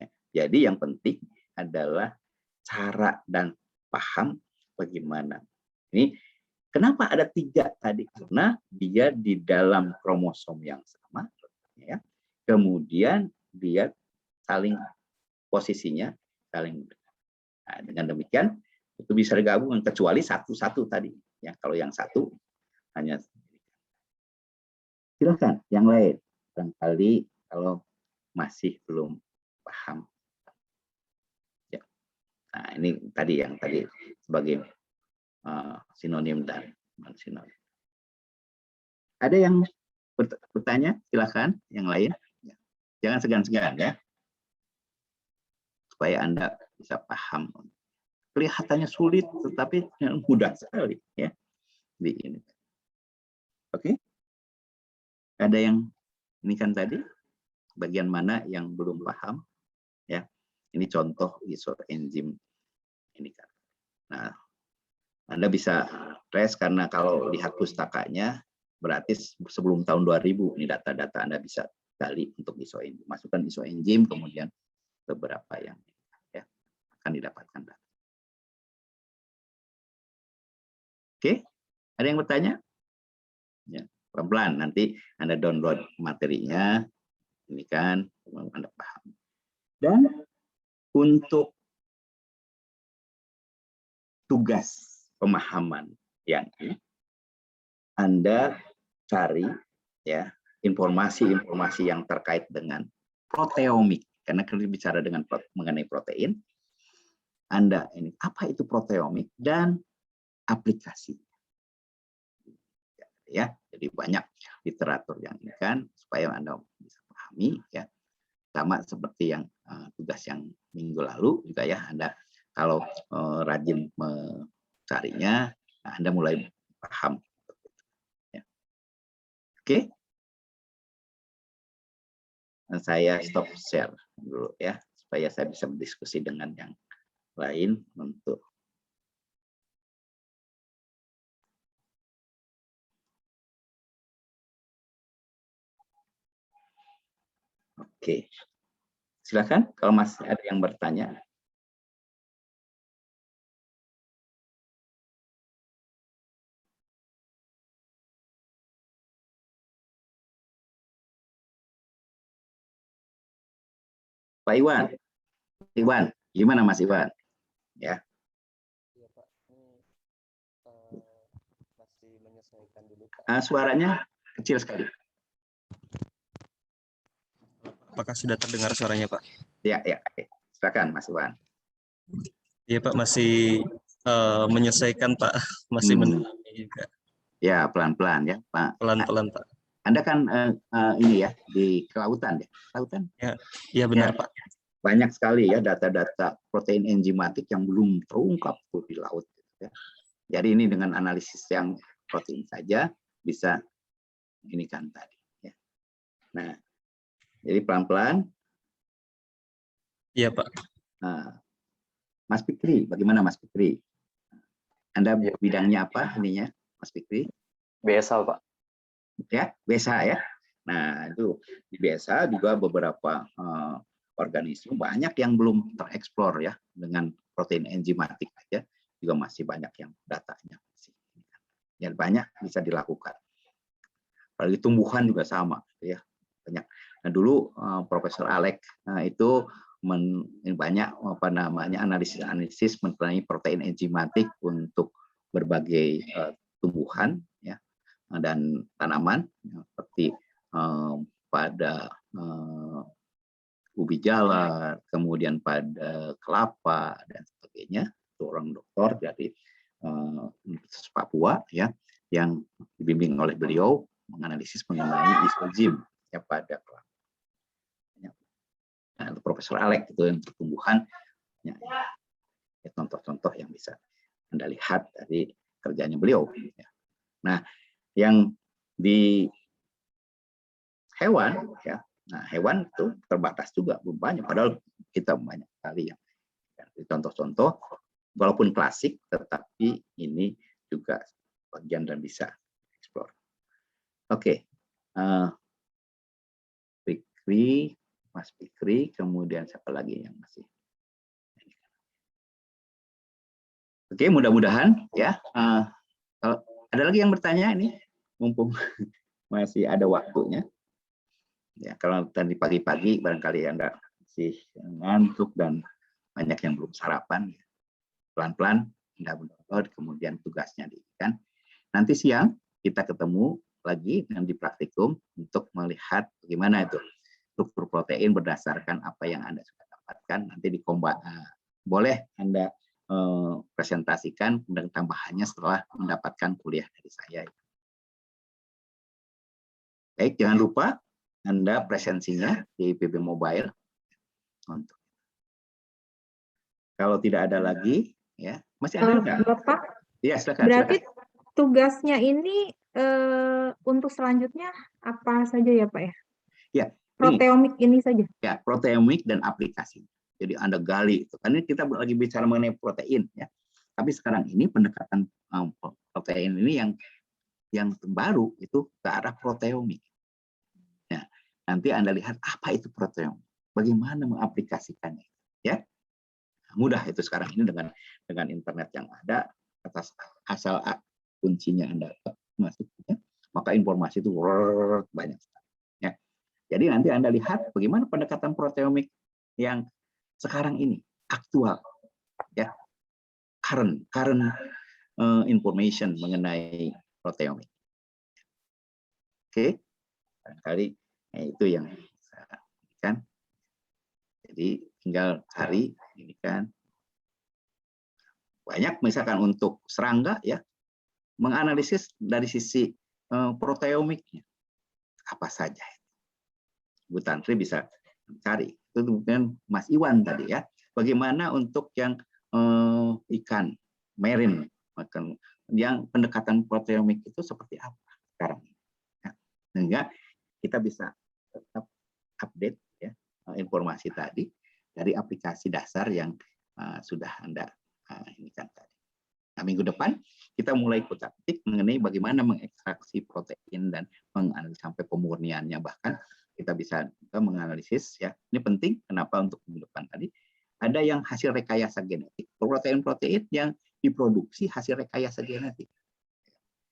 Ya. Jadi yang penting adalah cara dan paham bagaimana. Ini kenapa ada 3 tadi? Karena dia di dalam kromosom yang sama, ya. Kemudian dia saling posisinya saling. Nah, dengan demikian itu bisa digabung kecuali satu-satu tadi. Ya, kalau yang satu hanya. Silakan yang lain. Barangkali kalau masih belum paham. Ya. Nah, ini tadi yang tadi sebagai sinonim dan non-sinonim. Ada yang bertanya? Silakan yang lain. Ya. Jangan segan-segan, ya. Supaya Anda bisa paham. Kelihatannya sulit, tetapi mudah sekali, ya. Di ini. Oke. Ada yang ini kan tadi bagian mana yang belum paham, ya. Ini contoh isoenzim ini kan. Nah, Anda bisa trace karena kalau lihat pustakanya berarti sebelum tahun 2000 ini data-data Anda bisa gali untuk isoenzim. Masukkan isoenzim, kemudian beberapa yang ya, akan didapatkan data. Oke, ada yang bertanya? Ya, pelan-pelan nanti Anda download materinya, ini kan Anda paham. Dan untuk tugas pemahaman yang ini, Anda cari ya informasi-informasi yang terkait dengan proteomik, karena kita bicara dengan mengenai protein. Anda ini apa itu proteomik dan aplikasi. Ya, jadi banyak literatur yang ini kan supaya Anda bisa pahami ya. Sama seperti yang tugas yang minggu lalu juga ya, Anda kalau rajin mencarinya, Anda mulai paham. Ya. Oke. Saya stop share dulu ya, supaya saya bisa berdiskusi dengan yang lain untuk Oke, silakan kalau masih ada yang bertanya. Pak Iwan, gimana Mas Iwan? Ya. Iya Pak, ini masih menyesuaikan dulu Pak. Suaranya kecil sekali. Apakah sudah terdengar suaranya Pak? Ya, ya. Silakan Mas Iwan. Iya Pak, masih menyesuaikan Pak, masih mendalami juga. Ya, pelan-pelan ya Pak. Pelan-pelan Pak. Anda kan ini ya di kelautan ya, kelautan? Ya benar ya, Pak. Banyak sekali ya data-data protein enzimatik yang belum terungkap tuh di laut. Ya. Jadi ini dengan analisis yang protein saja bisa ini kan tadi. Ya. Nah, jadi pelan-pelan. Iya Pak. Mas Fikri, bagaimana Mas Fikri? Anda bidangnya apa ininya, Mas Fikri? BSA Pak. Ya, BSA ya. Nah, itu di BSA juga beberapa organisme banyak yang belum tereksplor ya, dengan protein enzimatik aja juga masih banyak yang datanya. Ya, banyak bisa dilakukan. Apalagi tumbuhan juga sama ya, banyak. Nah, dulu Profesor Alek itu banyak apa namanya analisis mengenai protein enzimatik untuk berbagai tumbuhan ya dan tanaman seperti pada ubi jalar, kemudian pada kelapa dan sebagainya. Seorang dokter dari Universitas Papua ya yang dibimbing oleh beliau menganalisis mengenai isoenzim ya pada kelapa. Nah, Profesor Alek itu yang pertumbuhan ya, contoh-contoh yang bisa Anda lihat dari kerjanya beliau. Ya. Nah, yang di hewan ya, nah hewan itu terbatas juga belum banyak, padahal kita banyak sekali yang contoh-contoh walaupun klasik, tetapi ini juga bagian dan bisa eksplor. Oke, Fikri, Mas Fikri, kemudian siapa lagi yang masih? Oke, mudah-mudahan ya. Kalau ada lagi yang bertanya ini, mumpung masih ada waktunya. Ya, kalau tadi pagi-pagi barangkali Anda masih ngantuk dan banyak yang belum sarapan, pelan-pelan Anda download, kemudian tugasnya diikan. Nanti siang kita ketemu lagi di praktikum untuk melihat bagaimana itu struktur protein berdasarkan apa yang Anda sudah dapatkan. Nanti boleh Anda presentasikan dan tambahannya setelah mendapatkan kuliah dari saya. Baik, jangan lupa Anda presensinya di PB Mobile. Kalau tidak ada lagi, ya masih ada nggak? Bapak, ya, silakan. Berarti tugasnya ini untuk selanjutnya apa saja ya Pak ya? Ya. Proteomik ini saja. Ya, proteomik dan aplikasi. Jadi Anda gali itu. Karena kita lagi bicara mengenai protein ya. Tapi sekarang ini pendekatan protein ini yang baru itu ke arah proteomik. Nah, nanti Anda lihat apa itu proteomik, bagaimana mengaplikasikannya, ya. Mudah itu sekarang ini dengan internet yang ada, atas asal kuncinya Anda masuk, ya, maka informasi itu banyak sekali. Ya. Jadi nanti Anda lihat bagaimana pendekatan proteomik yang sekarang ini aktual, ya, current information mengenai proteomik. Oke, barangkali itu yang saya berikan. Jadi tinggal cari ini kan banyak, misalkan untuk serangga ya, menganalisis dari sisi proteomiknya apa saja. Bu Tantri bisa cari. Itu kemudian Mas Iwan tadi ya, bagaimana untuk yang ikan marine, yang pendekatan proteomik itu seperti apa sekarang, ya. Sehingga kita bisa tetap update ya informasi tadi dari aplikasi dasar yang sudah Anda ini kan tadi. Nah, minggu depan kita mulai kutak-kutik mengenai bagaimana mengekstraksi protein dan menganalisis sampai pemurniannya, bahkan kita bisa menganalisis ya. Ini penting kenapa untuk minggu depan tadi ada yang hasil rekayasa genetik, protein-protein yang diproduksi hasil rekayasa genetik.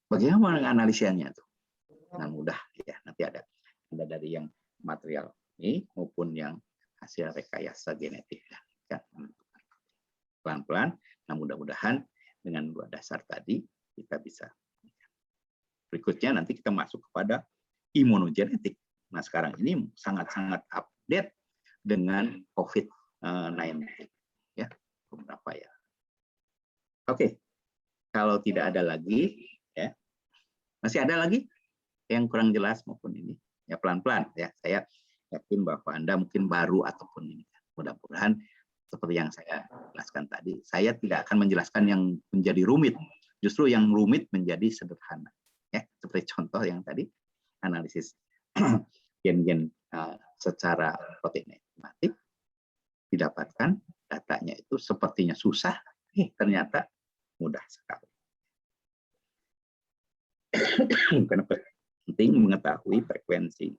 Bagaimana menganalisisnya tuh? Nah, mudah ya, nanti ada dari yang material ini maupun yang hasil rekayasa genetik ya. Pelan-pelan, nah mudah-mudahan dengan dua dasar tadi kita bisa. Berikutnya nanti kita masuk kepada imunogenetik. Nah, sekarang ini sangat-sangat update dengan COVID-19 ya, beberapa ya. Oke. Kalau tidak ada lagi ya. Masih ada lagi yang kurang jelas maupun ini. Ya pelan-pelan ya. Saya yakin bahwa Anda mungkin baru ataupun ini. Mudah-mudahan seperti yang saya jelaskan tadi, saya tidak akan menjelaskan yang menjadi rumit. Justru yang rumit menjadi sederhana. Ya, seperti contoh yang tadi analisis gen-gen secara protein enzimatik didapatkan datanya itu sepertinya susah, ternyata mudah sekali. Karena penting mengetahui frekuensi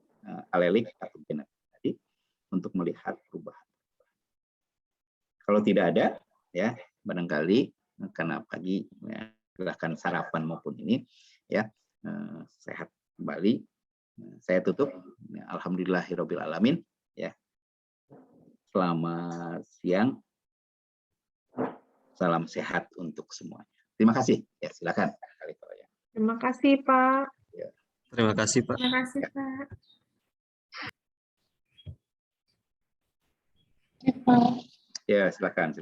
alelik atau genetik tadi untuk melihat perubahan. Kalau tidak ada, ya barangkali karena pagi ya, silahkan sarapan maupun ini, ya sehat kembali. Saya tutup. Alhamdulillahirabbil alamin. Ya. Selamat siang. Salam sehat untuk semuanya. Terima kasih. Ya silakan. Terima kasih Pak. Terima kasih Pak. Terima kasih Pak. Ya, Pak. Ya silakan.